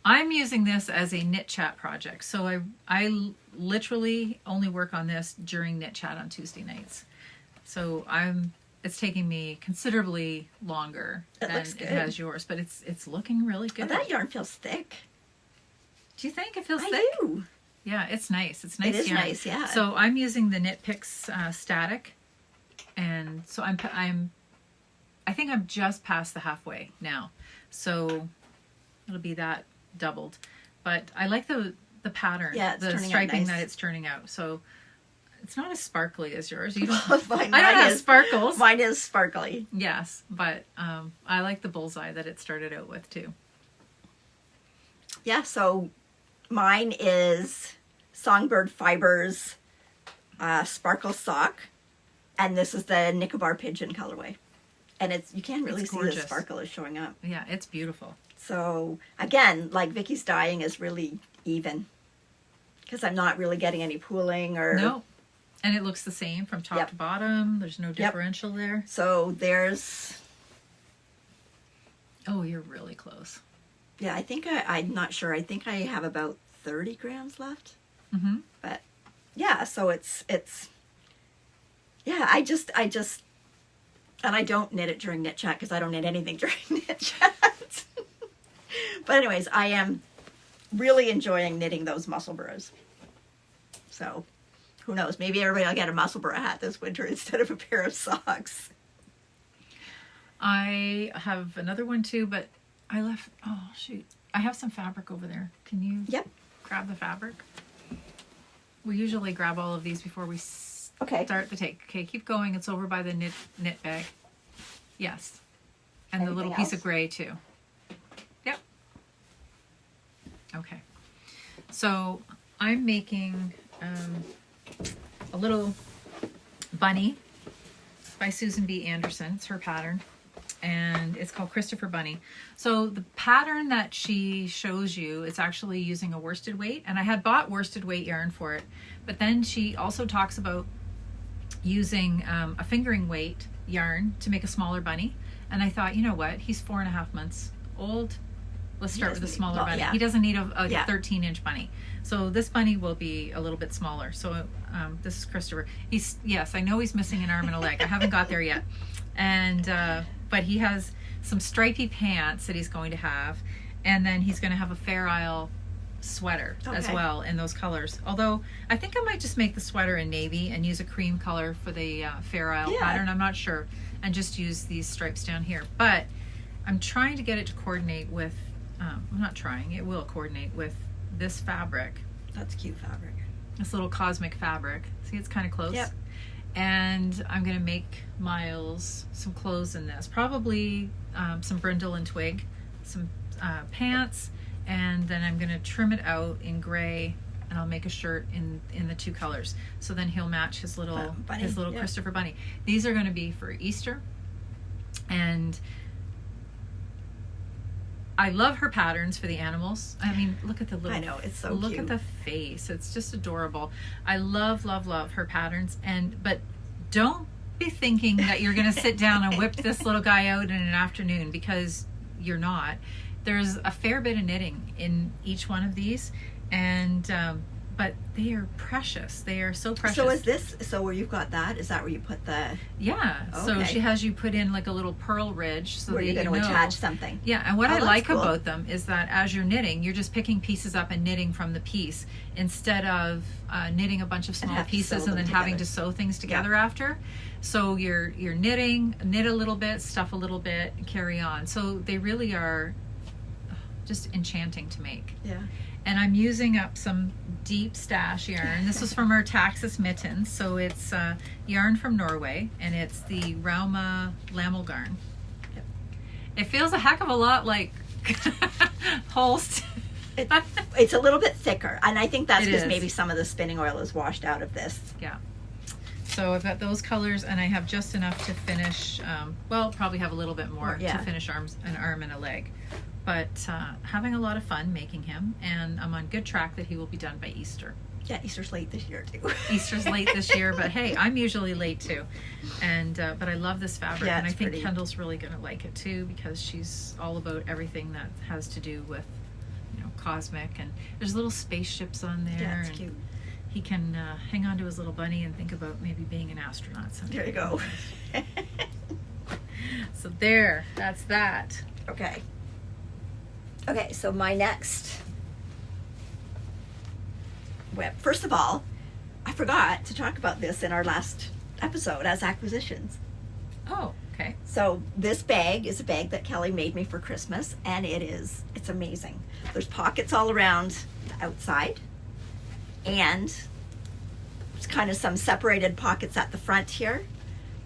I'm using this as a knit chat project. So I literally only work on this during knit chat on Tuesday nights. So it's taking me considerably longer than it has yours, but it's looking really good. Oh, that yarn feels thick. Do you think it feels I thick? do. Yeah, it's nice. It's nice. It is yarn. nice, yeah. So I'm using the Knit Picks static, and so I think I'm just past the halfway now. So it'll be that doubled, but I like the pattern, the striping that it's turning out. So it's not as sparkly as yours. You don't. I don't have sparkles. Mine is sparkly. Yes, but I like the bullseye that it started out with too. Yeah, so mine is Songbird Fibers Sparkle Sock, and this is the Nicobar Pigeon colorway. And you can really see the sparkle is showing up. Yeah, it's beautiful. So again, like Vicky's dyeing is really even, because I'm not really getting any pooling or... No, and it looks the same from top to bottom. There's no differential there. So there's... Oh, you're really close. Yeah, I think I'm not sure. I think I have about 30 grams left. Mm-hmm. But yeah, so it's yeah, I just and I don't knit it during knit chat because I don't knit anything during knit chat. But anyways, I am really enjoying knitting those muscle burras. So who knows? Maybe everybody will get a muscle burra hat this winter instead of a pair of socks. I have another one too, but I left, oh shoot. I have some fabric over there. Can you grab the fabric? We usually grab all of these before we start the take. Okay, keep going. It's over by the knit bag. Yes. And anything the little piece of gray too. Yep. Okay. So I'm making a little bunny by Susan B. Anderson. It's her pattern. And it's called Christopher Bunny. So the pattern that she shows you, it's actually using a worsted weight, and I had bought worsted weight yarn for it, but then she also talks about using a fingering weight yarn to make a smaller bunny. And I thought, you know what, he's 4.5 months old. Let's start with a smaller bunny. Yeah. He doesn't need a 13-inch bunny. So this bunny will be a little bit smaller. So this is Christopher. Yes, I know he's missing an arm and a leg. I haven't got there yet. And but he has some stripy pants that he's going to have, and then he's going to have a Fair Isle sweater as well in those colors. Although I think I might just make the sweater in navy and use a cream color for the Fair Isle pattern. I'm not sure, and just use these stripes down here. But I'm trying to get it to coordinate with. I'm not trying. It will coordinate with this fabric. That's cute fabric. This little cosmic fabric. See, it's kind of close. Yep. And I'm going to make Miles some clothes in this. Probably some brindle and twig, some pants, and then I'm going to trim it out in gray, and I'll make a shirt in the two colors. So then he'll match his little Christopher Bunny. These are going to be for Easter, and I love her patterns for the animals. I mean, look at the little... I know, it's so look cute. Look at the face. It's just adorable. I love, love, love her patterns. But don't be thinking that you're going to sit down and whip this little guy out in an afternoon, because you're not. There's a fair bit of knitting in each one of these, and but they are precious. They are so precious. So is this, so where you've got that, is that where you put the... Yeah, so she has you put in like a little purl ridge so where that you're going to attach something. Yeah, and what I like about them is that as you're knitting, you're just picking pieces up and knitting from the piece instead of knitting a bunch of small pieces and then having to sew things together after. So you're knitting, knit a little bit, stuff a little bit, and carry on. So they really are just enchanting to make. Yeah. And I'm using up some deep stash yarn. This was from our Taxis Mittens. So it's yarn from Norway, and it's the Rauma Lammelgarn. Yep. It feels a heck of a lot like Holst. It's a little bit thicker, and I think that's because maybe some of the spinning oil is washed out of this. Yeah. So I've got those colors, and I have just enough to finish, well, probably have a little bit more to finish an arm and a leg. But having a lot of fun making him, and I'm on good track that he will be done by Easter. Yeah, Easter's late this year too. Easter's late this year, but hey, I'm usually late too. And but I love this fabric, Yeah, and I it's think pretty. Kendall's really going to like it too, because she's all about everything that has to do with, cosmic, and there's little spaceships on there. Yeah, it's and cute. he can hang on to his little bunny and think about maybe being an astronaut someday. There you go. So that's that. Okay. Okay, so my next whip. First of all, I forgot to talk about this in our last episode as acquisitions. Oh, okay. So this bag is a bag that Kelly made me for Christmas, and it's amazing. There's pockets all around the outside, and there's kind of some separated pockets at the front here,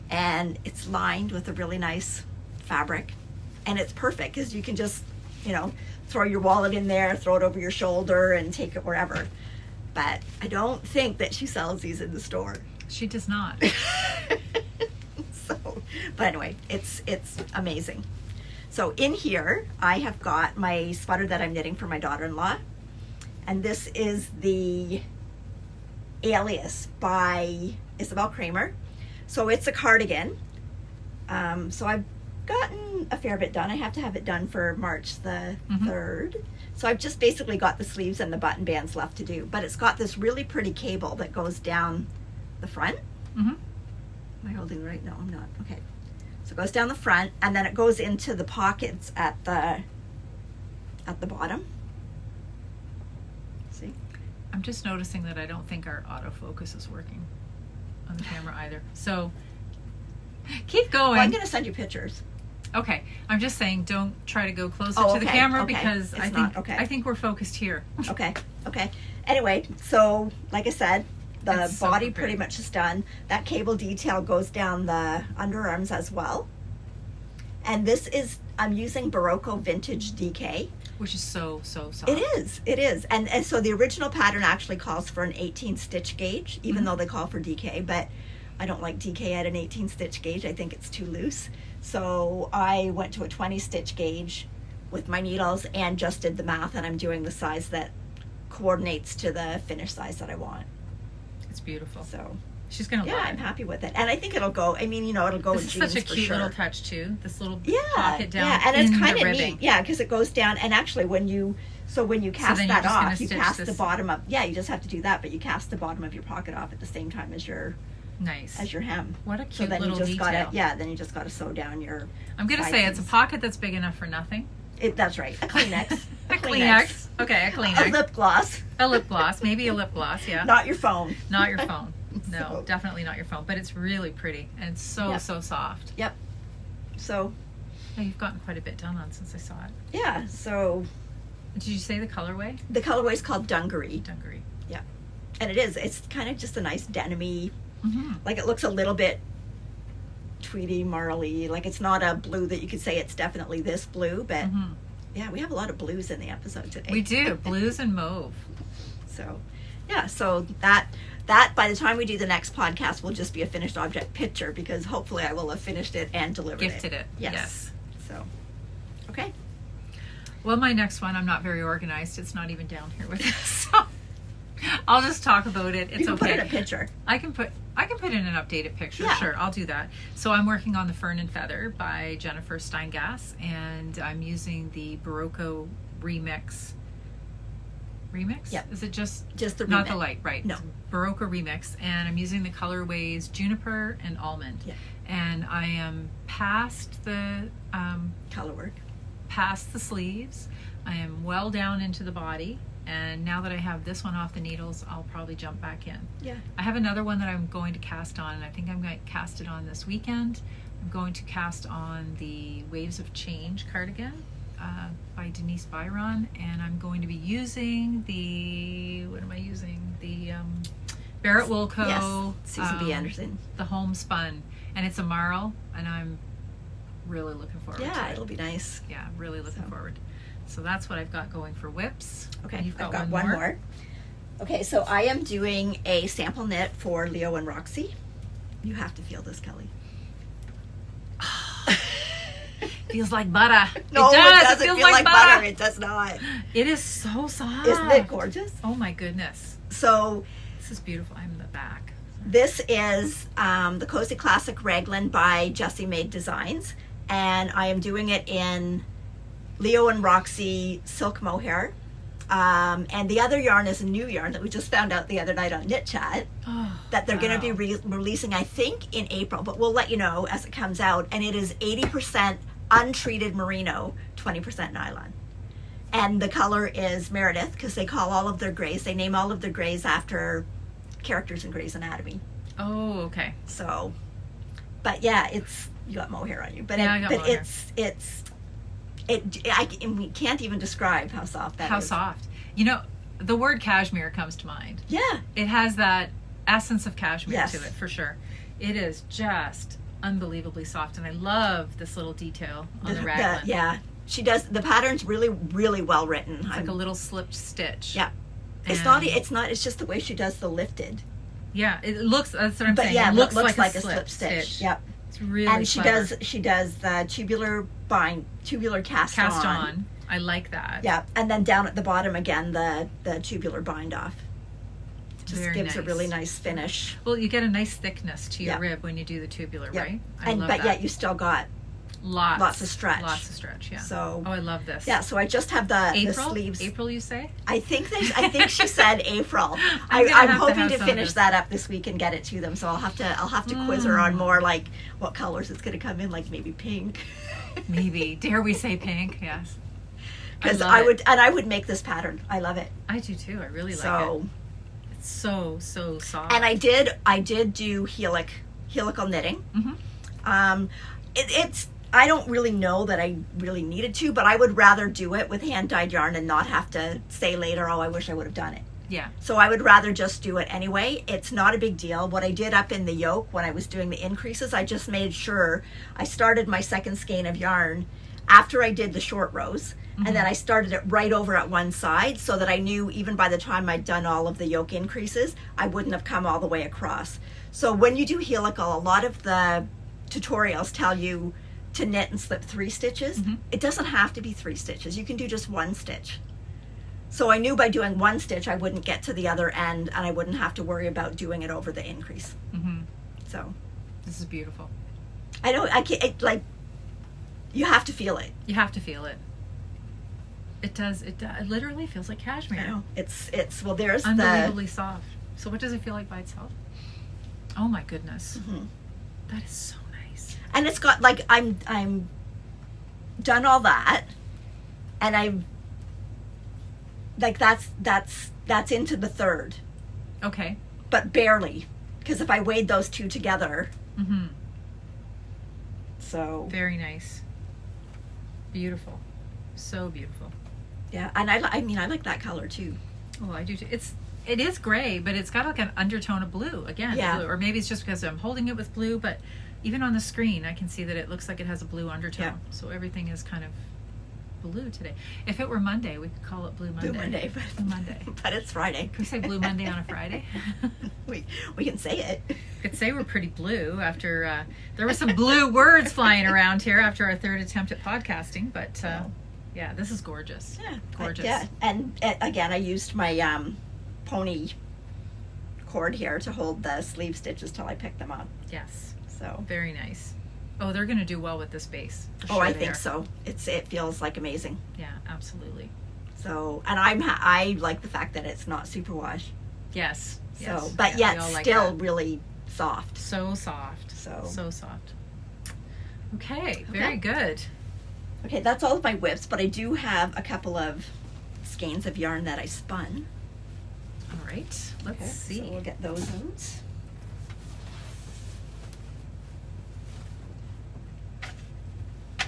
and it's lined with a really nice fabric, and it's perfect because you can just, throw your wallet in there, throw it over your shoulder, and take it wherever. But I don't think that she sells these in the store. She does not. But anyway, it's amazing. So in here, I have got my sweater that I'm knitting for my daughter-in-law. And this is the Alias by Isabel Kramer. So it's a cardigan. So I've gotten a fair bit done. I have to have it done for March the 3rd. So I've just basically got the sleeves and the button bands left to do. But it's got this really pretty cable that goes down the front. Mm-hmm. Am I holding the right? No, I'm not. Okay. So it goes down the front, and then it goes into the pockets at the bottom. See? I'm just noticing that I don't think our autofocus is working on the camera either. So keep going. Well, I'm going to send you pictures. Okay. I'm just saying, don't try to go closer Oh, to the okay, camera okay. because It's I think not, okay. I think we're focused here. Okay. Anyway, so like I said, the It's so body pretty. pretty much is done. That cable detail goes down the underarms as well. And this is, I'm using Barocco Vintage DK. Which is so soft. It is. And so the original pattern actually calls for an 18 stitch gauge, even though they call for DK, but I don't like DK at an 18 stitch gauge. I think it's too loose. So I went to a 20 stitch gauge with my needles and just did the math, and I'm doing the size that coordinates to the finished size that I want. It's beautiful. So She's gonna love I'm it. happy with it. And I think it'll go, it'll go This in is jeans such a for cute sure. little touch too. This little Yeah, pocket down yeah, and it's in kind the of ribbing. neat. Yeah, because it goes down, and actually when you cast then you're that just gonna off, you stitch cast the this- bottom up. Yeah, you just have to do that, but you cast the bottom of your pocket off at the same time as your Nice. hem. What a So cute then little you just detail. then you just gotta sew down your. I'm gonna side say it's a piece. pocket that's big enough for nothing. That's right. A Kleenex. A Kleenex. Okay, a Kleenex. A lip gloss. A lip gloss. Maybe a lip gloss, yeah. Not your phone. Not your phone. No, So- definitely not your phone. But it's really pretty and it's so soft. Yep. So Yeah, you've gotten quite a bit done on since I saw it. yeah. So Did you say the colorway? the colorway is called Dungaree, Dungaree. and it's kind of just a nice denim-y. Mm-hmm. Like it looks a little bit tweedy, marly. Like it's not a blue that you could say it's definitely this blue, but Mm-hmm. yeah, we have a lot of blues in the episode today. We do. Blues and mauve. So yeah, so that by the time we do the next podcast will just be a finished object picture, because hopefully I will have finished it and delivered Gifted it. Yes. So okay. Well, my next one, I'm not very organized. It's not even down here with us. So I'll just talk about it. It's You can okay. put in a picture. I can put in an updated picture. Yeah. Sure, I'll do that. So I'm working on the Fern and Feather by Jennifer Steingass, and I'm using the Barocco Remix. Remix? Yep. Is it just Just the not remix. the light? Right. No. Barocco Remix, and I'm using the colorways Juniper and Almond. Yeah. And I am past the Color work. past the sleeves. I am well down into the body, and now that I have this one off the needles, I'll probably jump back in. Yeah. I have another one that I'm going to cast on, and I think I'm going to cast it on this weekend. I'm going to cast on the Waves of Change cardigan by Denise Byron, and I'm going to be using the Barrett Woolco Yes. Susan B. Anderson. the Hand-spun, and it's a marl, and I'm really looking forward to Yeah, it. it'll be nice. Yeah, really looking So. forward. So that's what I've got going for whips. Okay, And you've I've got one more. Okay, so I am doing a sample knit for Leo and Roxy. You have to feel this, Kelly. Feels like butter. No, it does. doesn't feels feel like butter. It does not. it is so soft. Isn't it gorgeous? Oh my goodness. So This is beautiful. I'm in the back. this is the Cozy Classic Raglan by Jessie Made Designs, and I am doing it in Leo and Roxy silk mohair. And the other yarn is a new yarn that we just found out the other night on Knit Chat that they're going to be releasing, I think, in April, but we'll let you know as it comes out. And it is 80% untreated merino, 20% nylon. And the color is Meredith, because they call all of their grays, they name all of their grays after characters in Grey's Anatomy. Oh, okay. So, but yeah, you got mohair on you, but Yeah, I got mohair. we can't even describe how soft that is. How soft. You know, the word cashmere comes to mind. Yeah. It has that essence of cashmere Yes. to it, for sure. It is just unbelievably soft, and I love this little detail on the raglan. Yeah. She does, the pattern's really, really well written. It's like a little slipped stitch. Yeah. It's just the way she does the lifted. Yeah, it looks, that's what I'm saying. Yeah, it looks like a a slip slip stitch. Yep. It's really And she clever. does the tubular cast on. I like that. Yeah, and then down at the bottom again, the tubular bind off. Just Very gives a nice. really nice finish. Well, you get a nice thickness to your Yeah. rib when you do the tubular, Yeah. right? But yet you still got lots of stretch. Lots of stretch, yeah. So I love this. yeah, so I just have the April? sleeves. April, you say? I think she said April. I'm gonna I'm have to hoping have to some finish of that up this week and get it to them. So I'll have to quiz her on more like what colors it's going to come in, like maybe pink. Maybe. Dare we say pink? Yes. Because love it. I would make this pattern. I love it. I do too. I really like So it. It's so soft. and I did do helical knitting. Mm-hmm. It's I don't really know that I really needed to, but I would rather do it with hand dyed yarn and not have to say later, oh, I wish I would have done it. Yeah. So I would rather just do it anyway. It's not a big deal. What I did up in the yoke when I was doing the increases, I just made sure I started my second skein of yarn after I did the short rows. And then I started it right over at one side so that I knew even by the time I'd done all of the yoke increases, I wouldn't have come all the way across. So when you do helical, a lot of the tutorials tell you to knit and slip 3 stitches. It doesn't have to be 3 stitches. You can do just 1 stitch. So I knew by doing 1 stitch, I wouldn't get to the other end and I wouldn't have to worry about doing it over the increase. So This is beautiful. I know you have to feel it. You have to feel it. It does. It literally feels like cashmere. I know. It's well, there's Unbelievably soft. So what does it feel like by itself? Oh my goodness. That is so nice. and it's got like I'm done all that, and I've like that's into the third, Okay. but barely, because if I weighed those two together, so Very nice. Beautiful. So beautiful. yeah, and I mean I like that color too. Oh, I do too. It is gray, but it's got like an undertone of blue again. Yeah. Blue. Or maybe it's just because I'm holding it with blue, but even on the screen I can see that it looks like it has a blue undertone. Yeah. So everything is kind of blue today. If it were Monday, we could call it Blue Monday. Blue Monday, Blue Monday. but it's Friday. Can we say Blue Monday on a Friday? we can say it. Could say we're pretty blue after there were some blue words flying around here after our third attempt at podcasting, but yeah, this is gorgeous. Yeah, Gorgeous. Yeah, and again, I used my pony cord here to hold the sleeve stitches till I pick them up. Yes. So Very nice. Oh, they're going to do well with this base. For oh, sure I they think are. so. It feels like amazing. Yeah, absolutely. So, and I like the fact that it's not superwash. Yes. So, yes. but Yeah, yet we all like still that. really soft. So soft. So soft. Okay, very good. Okay, that's all of my whips, but I do have a couple of skeins of yarn that I spun. All right, let's see. So we'll get those out. I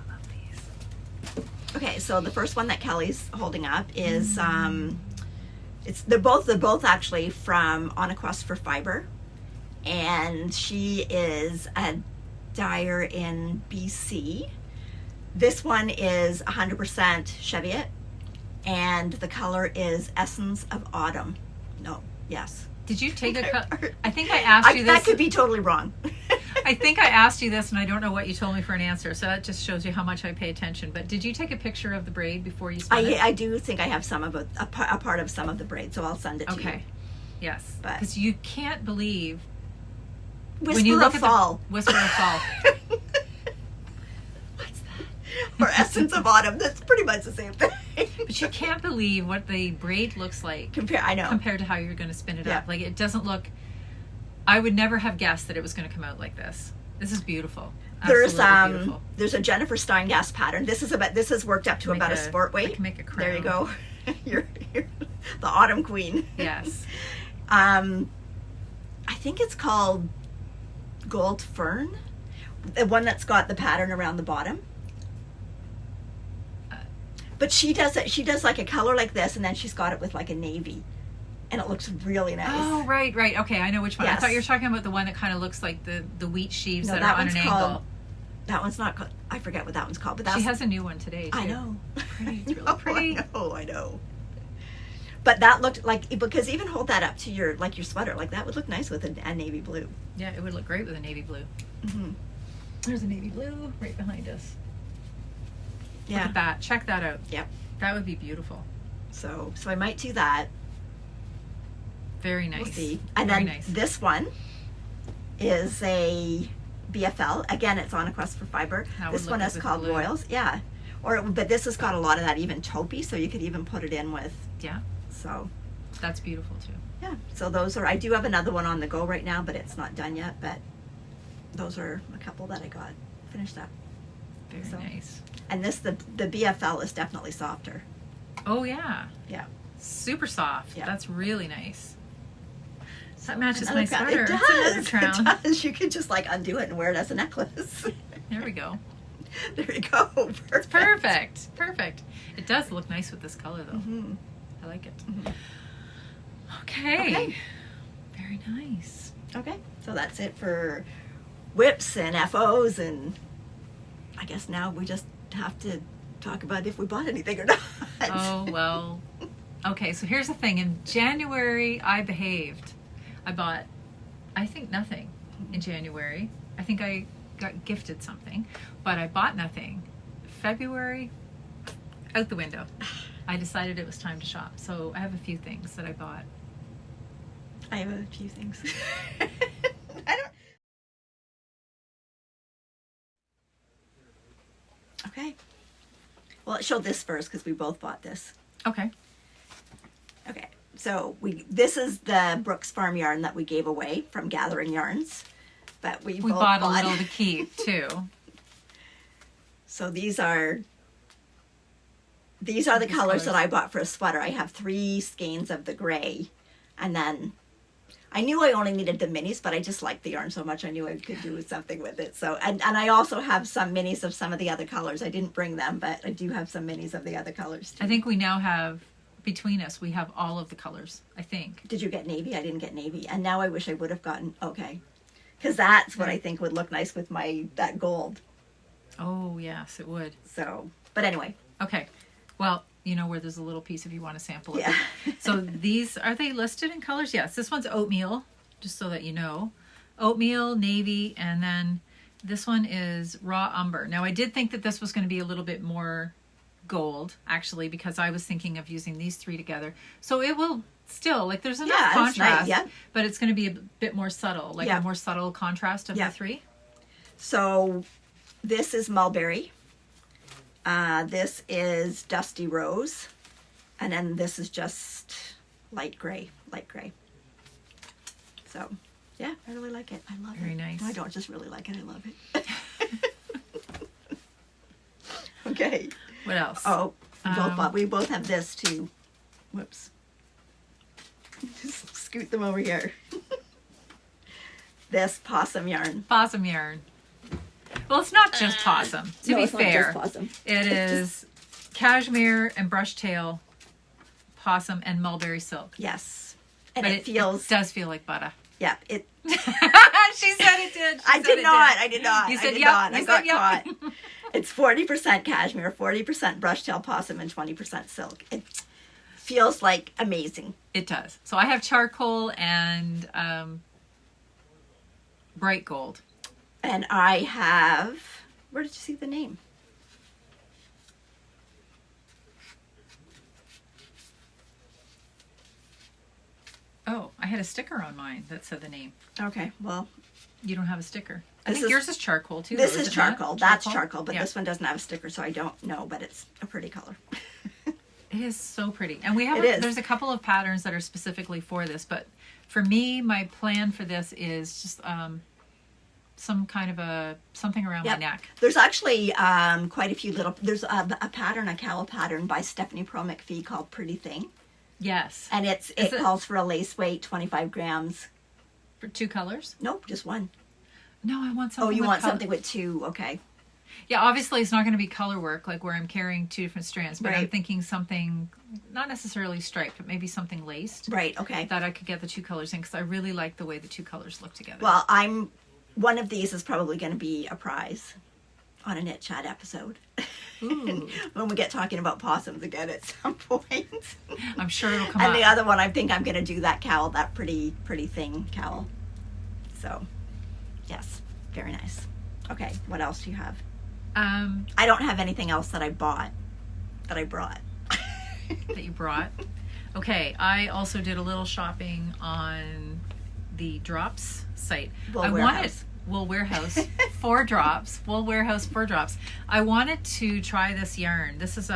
love these. Okay, so the first one that Kelly's holding up is they're both actually from On a Quest for Fiber, and she is a dyer in BC. This one is 100% Cheviot, and the color is Essence of Autumn. No, yes. Did you take a cut? I think I asked you this. That could be totally wrong. I think I asked you this and I don't know what you told me for an answer, so that just shows you how much I pay attention. But did you take a picture of the braid before you spun it? I do think I have some of a part of some of the braid, so I'll send it to you. Okay. Yes. But because you can't believe Whisper when you look of at Fall. the Whisper of Fall. What's that? Or Essence of Autumn. That's pretty much the same thing. But you can't believe what the braid looks like I know. compared to how you're going to spin it Yeah. up. Like, it doesn't look. I would never have guessed that it was going to come out like this. This is beautiful. Absolutely beautiful. There's a Jennifer Steingast pattern. This is worked up to about a sport weight. I can make a crown. There you go. you're the autumn queen. Yes. I think it's called Gold Fern, the one that's got the pattern around the bottom. But she does it. She does like a color like this, and then she's got it with like a navy, and it looks really nice. Oh, right. Okay, I know which one. Yes. I thought you were talking about the one that kind of looks like the wheat sheaves No, that that are on one's an called- angle. That one's not called. I forget what that one's called. But that's, She has a new one today, too. I know. Pretty. It's really pretty. I know. But that looked like, because even hold that up to your sweater, like that would look nice with a navy blue. Yeah, it would look great with a navy blue. Mm-hmm. There's a navy blue right behind us. Yeah. Look at that. Check that out. Yep. That would be beautiful. So I might do that. Very nice. We'll see. And Very then nice. this one is a BFL. Again, it's on a quest for fiber. That would This look one good is with called blue. Royals. Yeah. But this has got a lot of that even taupey, so you could even put it in with. Yeah. So. That's beautiful, too. Yeah. So those are. I do have another one on the go right now, but it's not done yet. But those are a couple that I got finished up. Very So. nice. And the BFL is definitely softer. Oh, yeah. Yeah. Super soft. Yeah. That's really nice. So That matches another my crown. sweater. It It's another does. crown. It does. You could just undo it and wear it as a necklace. There we go. There you go. Perfect. Perfect. It does look nice with this color, though. Mm-hmm. I like it. Mhm. Okay. Very nice. Okay. So that's it for whips and FOs, and I guess now we just have to talk about if we bought anything or not. Oh, well. Okay, so here's the thing. In January, I behaved. I bought, I think, nothing in January. I think I got gifted something, but I bought nothing. February, out the window. I decided it was time to shop. So I have a few things that I bought. I have a few things. I don't. Okay. Well, show this first because we both bought this. Okay. Okay. So this is the Brooks Farm yarn that we gave away from Gathering Yarns, but we both bought a little to keep too. So these are the colors that I bought for a sweater. I have 3 skeins of the gray, and then I knew I only needed the minis, but I just liked the yarn so much I knew I could do something with it. So and I also have some minis of some of the other colors. I didn't bring them, but I do have some minis of the other colors too. I think we now have, between us, we have all of the colors, I think. Did you get navy? I didn't get navy, and now I wish I would have gotten because that's what I think would look nice with that gold. Oh, yes, it would. So, but anyway. Okay. Well, you know where there's a little piece if you want to sample it. Yeah. So these, are they listed in colors? Yes. This one's oatmeal, just so that you know. Oatmeal, navy, and then this one is raw umber. Now, I did think that this was going to be a little bit more gold, actually, because I was thinking of using these 3 together. So it will still, there's enough Yeah, it's contrast, nice, yeah. but it's going to be a bit more subtle, Yeah. a more subtle contrast of Yeah. the 3. So this is mulberry. This is dusty rose, and then this is just light gray. So, yeah, I really like it. I love it. Very nice. No, I don't just really like it. I love it. Okay. What else? Oh, we both have this too. Whoops. Just scoot them over here. This possum yarn. Possum yarn. Well, it's not just possum. To No, be it's not fair, just possum. it is cashmere and brush tail, possum, and mulberry silk. Yes. And But it feels. it does feel like butter. Yeah. It. She said it did. I did not. You I said did yep. not. You I said got yep. caught. It's 40% cashmere, 40% brush tail possum, and 20% silk. It feels like amazing. It does. So I have charcoal and bright gold. And I have, where did you see the name? Oh, I had a sticker on mine that said the name. Okay, well. You don't have a sticker. I This think is- yours is charcoal too. This though, is it not? charcoal. That's charcoal, but Yeah. this one doesn't have a sticker, so I don't know, but it's a pretty color. It is so pretty. And we have, It is. there's a couple of patterns that are specifically for this, but for me, my plan for this is just some kind of something around Yep. my neck. There's actually quite a few little, there's a pattern, a cowl pattern by Stephanie Pearl McPhee called Pretty Thing. Yes. And it calls for a lace weight, 25 grams. For 2 colors? Nope, just one. No, I want something Oh, you with want color. something with 2, okay. Yeah, obviously it's not going to be color work, like where I'm carrying 2 different strands, but I'm Right. thinking something, not necessarily striped, but maybe something laced. Right, okay. That I could get the 2 colors in, because I really like the way the 2 colors look together. Well, one of these is probably going to be a prize on a Knit Chat episode. Ooh. When we get talking about possums again at some point. I'm sure it'll come And up. the other one, I think I'm going to do that cowl, that pretty thing cowl. So, yes, very nice. Okay, what else do you have? I don't have anything else that I brought. That you brought. Okay, I also did a little shopping on the Drops site. Wool I Warehouse. Wool Warehouse 4 drops. Wool Warehouse 4 drops. I wanted to try this yarn. This is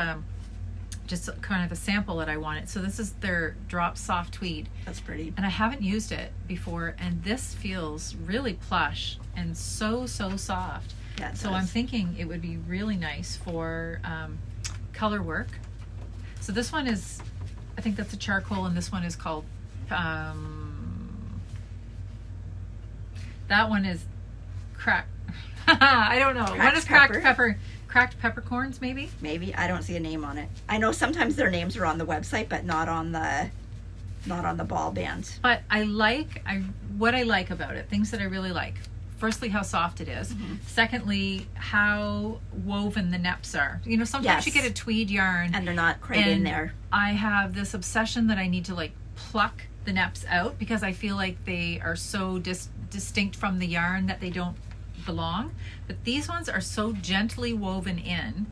just kind of a sample that I wanted. So this is their Drop Soft Tweed. That's pretty. And I haven't used it before, and this feels really plush and so soft. Yeah, it So does. I'm thinking it would be really nice for color work. So this one is, I think that's a charcoal, and this one is called, that one is I don't know. One is cracked peppercorns, maybe? Maybe, I don't see a name on it. I know sometimes their names are on the website, but not on the ball band. But what I like about it, things that I really like. Firstly, how soft it is. Mm-hmm. Secondly, how woven the neps are. You know, sometimes Yes. you get a tweed yarn And they're not quite in and there. I have this obsession that I need to like pluck the neps out because I feel like they are so distinct from the yarn that they don't belong. But these ones are so gently woven in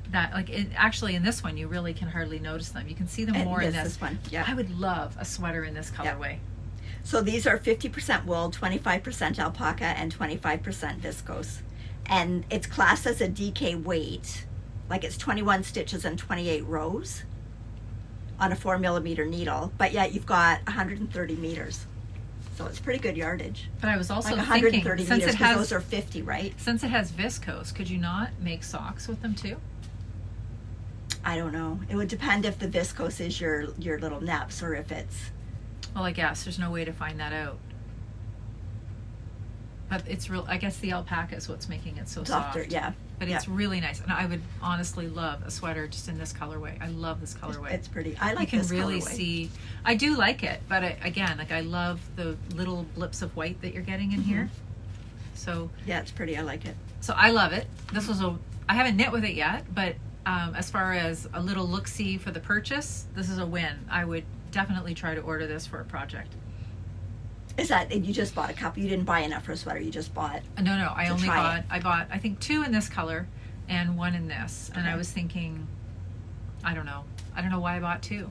that actually in this one you really can hardly notice them. You can see them And more in this. one. Yeah. I would love a sweater in this colorway. So these are 50% wool, 25% alpaca, and 25% viscose. And it's classed as a DK weight. Like it's 21 stitches and 28 rows on a 4mm needle. But yet you've got 130 meters. So it's pretty good yardage. But I was also Like thinking, 130 since meters, it because has those are 50, right? since it has viscose, could you not make socks with them too? I don't know. It would depend if the viscose is your little neps or if it's... Well, I guess there's no way to find that out. But it's real. I guess the alpaca is what's making it so Softer, soft. yeah. But it's really nice, and I would honestly love a sweater just in this colorway. I love this colorway. It's pretty. I like you this can really colorway. see. I do like it, but again, I love the little blips of white that you're getting in here. So Yeah, it's pretty. I like it. So I love it. This was I haven't knit with it yet, but as far as a little look-see for the purchase, this is a win. I would definitely try to order this for a project. Is that, you just bought a couple? You didn't buy enough for a sweater. You just bought... No, I To only try bought, I think 2 in this color and 1 in this. And I Okay. was thinking, I don't know why I bought 2.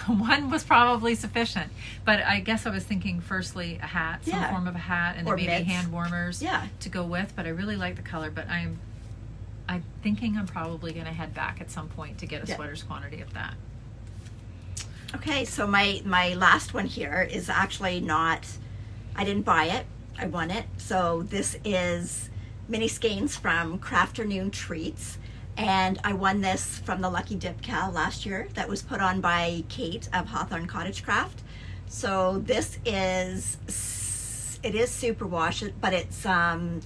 1 was probably sufficient. But I guess I was thinking firstly a hat, some Yeah. form of a hat, and Or then maybe mitts. hand warmers Yeah. to go with. But I really like the color, but I'm thinking I'm probably going to head back at some point to get a Yeah. sweater's quantity of that. Okay, so my last one here is actually not... I didn't buy it. I won it. So this is mini skeins from Crafternoon Treats. And I won this from the Lucky Dip Cal last year that was put on by Kate of Hawthorne Cottage Craft. So this is superwash, but it's an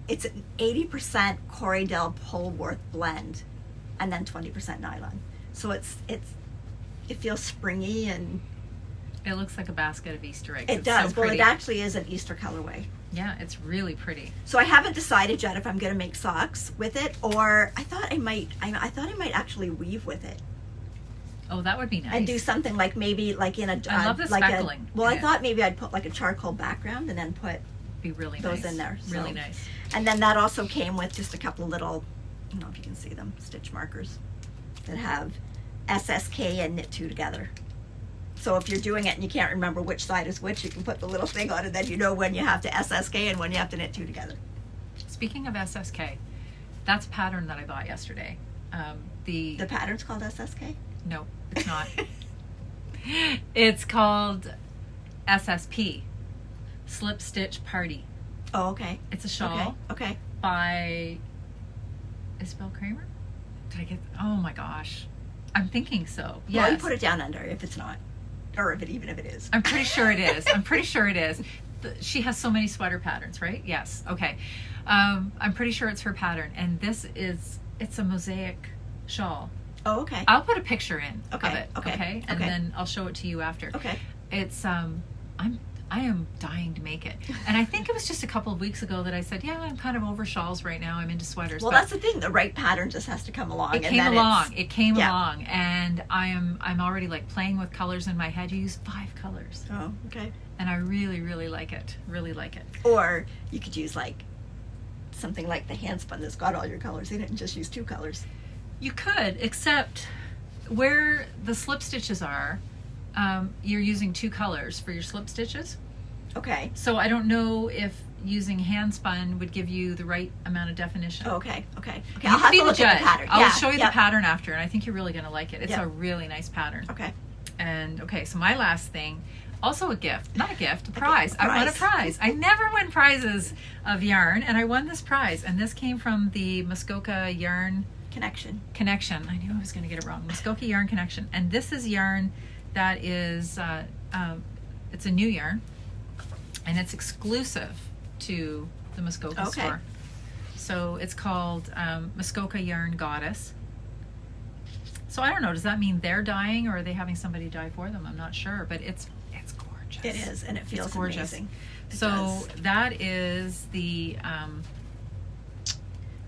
80% Corriedale Polworth blend and then 20% nylon. So it feels springy and It looks like a basket of Easter eggs. it It's does. So Well, pretty. it actually is an Easter colorway. Yeah, it's really pretty. So I haven't decided yet if I'm going to make socks with it, or I thought I might actually weave with it Oh, that would be nice. and do something like maybe like in a I love the like speckling well, in I it. thought maybe I'd put like a charcoal background and then put be really those nice. in there. Really So- nice. And then that also came with just a couple of little, I don't know if you can see them, stitch markers that have SSK and knit two together. So if you're doing it and you can't remember which side is which, you can put the little thing on it, then you know when you have to SSK and when you have to knit two together. Speaking of SSK, that's a pattern that I bought yesterday. The pattern's called SSK? No, it's not. It's called SSP, Slip Stitch Party. Oh, okay. It's a shawl Okay. by Isabel Kramer. Did I get? Oh my gosh, I'm thinking so. Yeah. Well, you Yes, put it down under if it's not, or even if it is. I'm pretty sure it is. I'm pretty sure it is. She has so many sweater patterns, right? Yes. Okay. I'm pretty sure it's her pattern, and it's a mosaic shawl. Oh, okay. I'll put a picture in of Okay, it. okay, And okay. then I'll show it to you after. Okay. It's I am dying to make it, and I think it was just a couple of weeks ago that I said, yeah, I'm kind of over shawls right now. I'm into sweaters. Well, but that's the thing. The right pattern just has to come along. it and came then along. It came yeah. along, and I'm already like playing with colors in my head. You use 5 colors, Oh, okay. and I really, really like it. Really like it. Or you could use like something like the Hand-spun that's got all your colors in it and just use 2 colors. You could, except where the slip stitches are, you're using 2 colors for your slip stitches. Okay. So I don't know if using hand-spun would give you the right amount of definition. Oh, okay. Okay. You I'll can have be to the look at judge. the pattern. I'll Yeah, show you yep. the pattern after, and I think you're really going to like it. It's Yep. a really nice pattern. Okay. And okay, so my last thing, also a gift, not a gift, a prize. a I won a prize. prize. I never win prizes of yarn, and I won this prize. And this came from the Muskoka Yarn Connection. Connection. I knew I was going to get it wrong. Muskoka Yarn Connection. And this is yarn that is, it's a new yarn, and it's exclusive to the Muskoka Okay. store. So it's called Muskoka Yarn Goddess. So I don't know, does that mean they're dyeing or are they having somebody dye for them? I'm not sure, but it's gorgeous. It is, and it feels It's gorgeous. amazing. It So does. that is the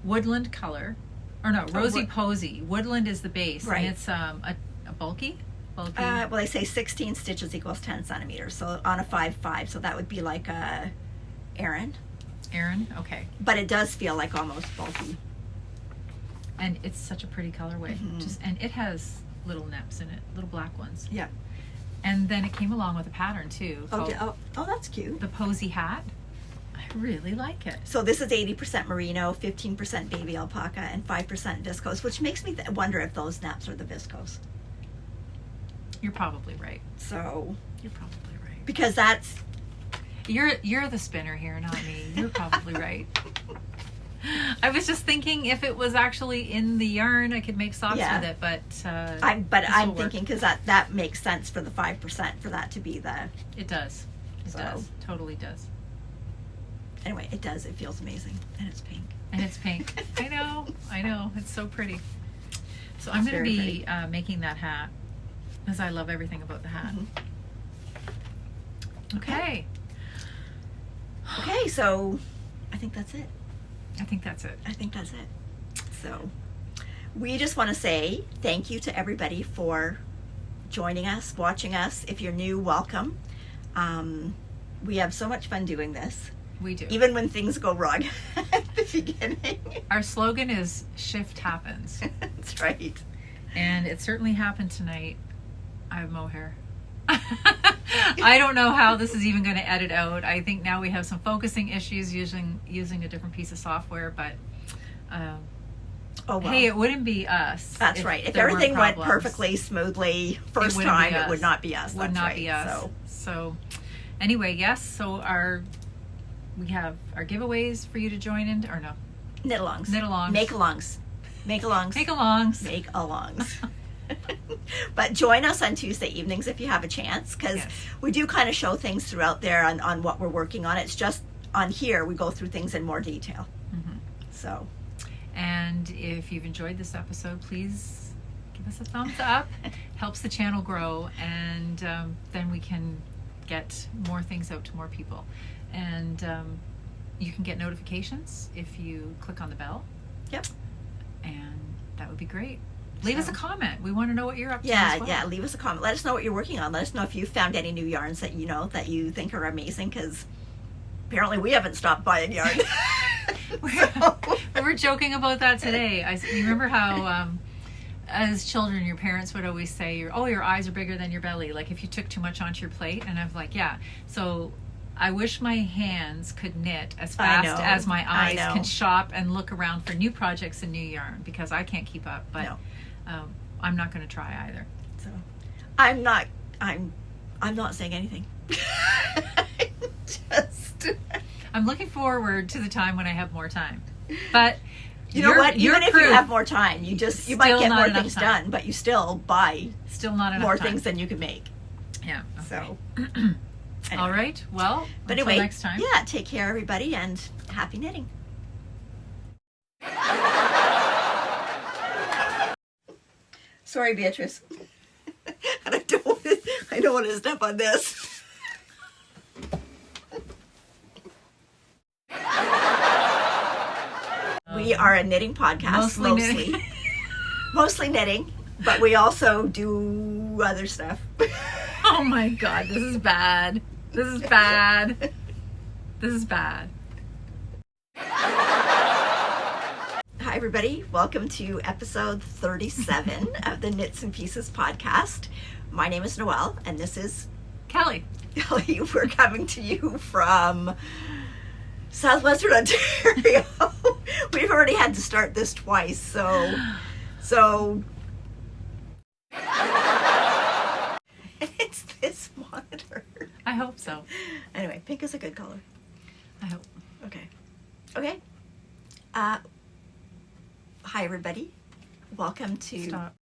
woodland color, or no, rosy posy. Woodland is the base, Right. and it's a bulky. Well, they say 16 stitches equals 10 centimeters. So on a 5/5, so that would be like a Aran. Erin, okay. But it does feel like almost bulky. And it's such a pretty colorway. Mhm. And it has little neps in it, little black ones. Yeah. And then it came along with a pattern too. Oh, called that's cute. the posy hat. I really like it. So this is 80% merino, 15% baby alpaca, and 5% viscose, which makes me wonder if those naps are the viscose. You're probably right. So, You're probably right. because that's, You're the spinner here, not me. You're probably right. I was just thinking if it was actually in the yarn, I could make socks Yeah. with it, but I'm this will work. thinking because that makes sense for the 5% for that to be the, It does. It So. does. Totally does. anyway, it does. It feels amazing. And it's pink. And it's pink. I know. It's so pretty. So I'm It's going to very be making that hat because I love everything about the hat. Mhm. Okay. Okay, so I think that's it. I think that's it. I think that's it. So we just want to say thank you to everybody for joining us, watching us. If you're new, welcome. We have so much fun doing this, We do. even when things go wrong at the beginning. Our slogan is shift happens. That's right. And it certainly happened tonight. I have mohair. I don't know how this is even going to edit out. I think now we have some focusing issues using a different piece of software, but Oh, well. hey, it wouldn't be us. That's right. If there weren't everything went problems. perfectly smoothly first wouldn't be time, it us. would not be us. Would That's not right. be us. So, So anyway, yes, so we have our giveaways for you to join in, or no, knit-alongs. Knit-alongs. Make-alongs. Make-alongs. take-alongs. Make-alongs. But join us on Tuesday evenings if you have a chance, because Yes. we do kind of show things throughout there on what we're working on. It's just on here we go through things in more detail. Mhm. So And if you've enjoyed this episode, please give us a thumbs up. Helps the channel grow, and then we can get more things out to more people. And you can get notifications if you click on the bell, yep. and that would be great. Leave us a comment. We want to know what you're up to. Yeah, as well. yeah. Leave us a comment. Let us know what you're working on. Let us know if you found any new yarns that you know that you think are amazing, because apparently we haven't stopped buying yarn. We were joking about that today. You remember how as children your parents would always say, your eyes are bigger than your belly, like if you took too much onto your plate. And I'm like, yeah. So I wish my hands could knit as fast as my eyes can shop and look around for new projects and new yarn, because I can't keep up. But I'm not going to try either. So I'm not saying anything. I'm looking forward to the time when I have more time. But you know what? Even if you have more time, you might get more things done, but you still buy more things than you can make. Yeah. Okay. So anyway. All right. Well, but until anyway, next time. Yeah, take care, everybody, and happy knitting. Sorry, Beatrice. I don't want to step on this. We are a knitting podcast, mostly knitting, but we also do other stuff. Oh my God, this is bad. This is bad. This is bad. Hi, everybody. Welcome to episode 37 of the Knits and Pieces podcast. My name is Noelle, and this is Kelly. Kelly. We're coming to you from Southwestern Ontario. We've already had to start this twice, so it's this monitor. I hope so. Anyway, pink is a good color. I hope. Okay. Hi, everybody. Welcome to... Stop.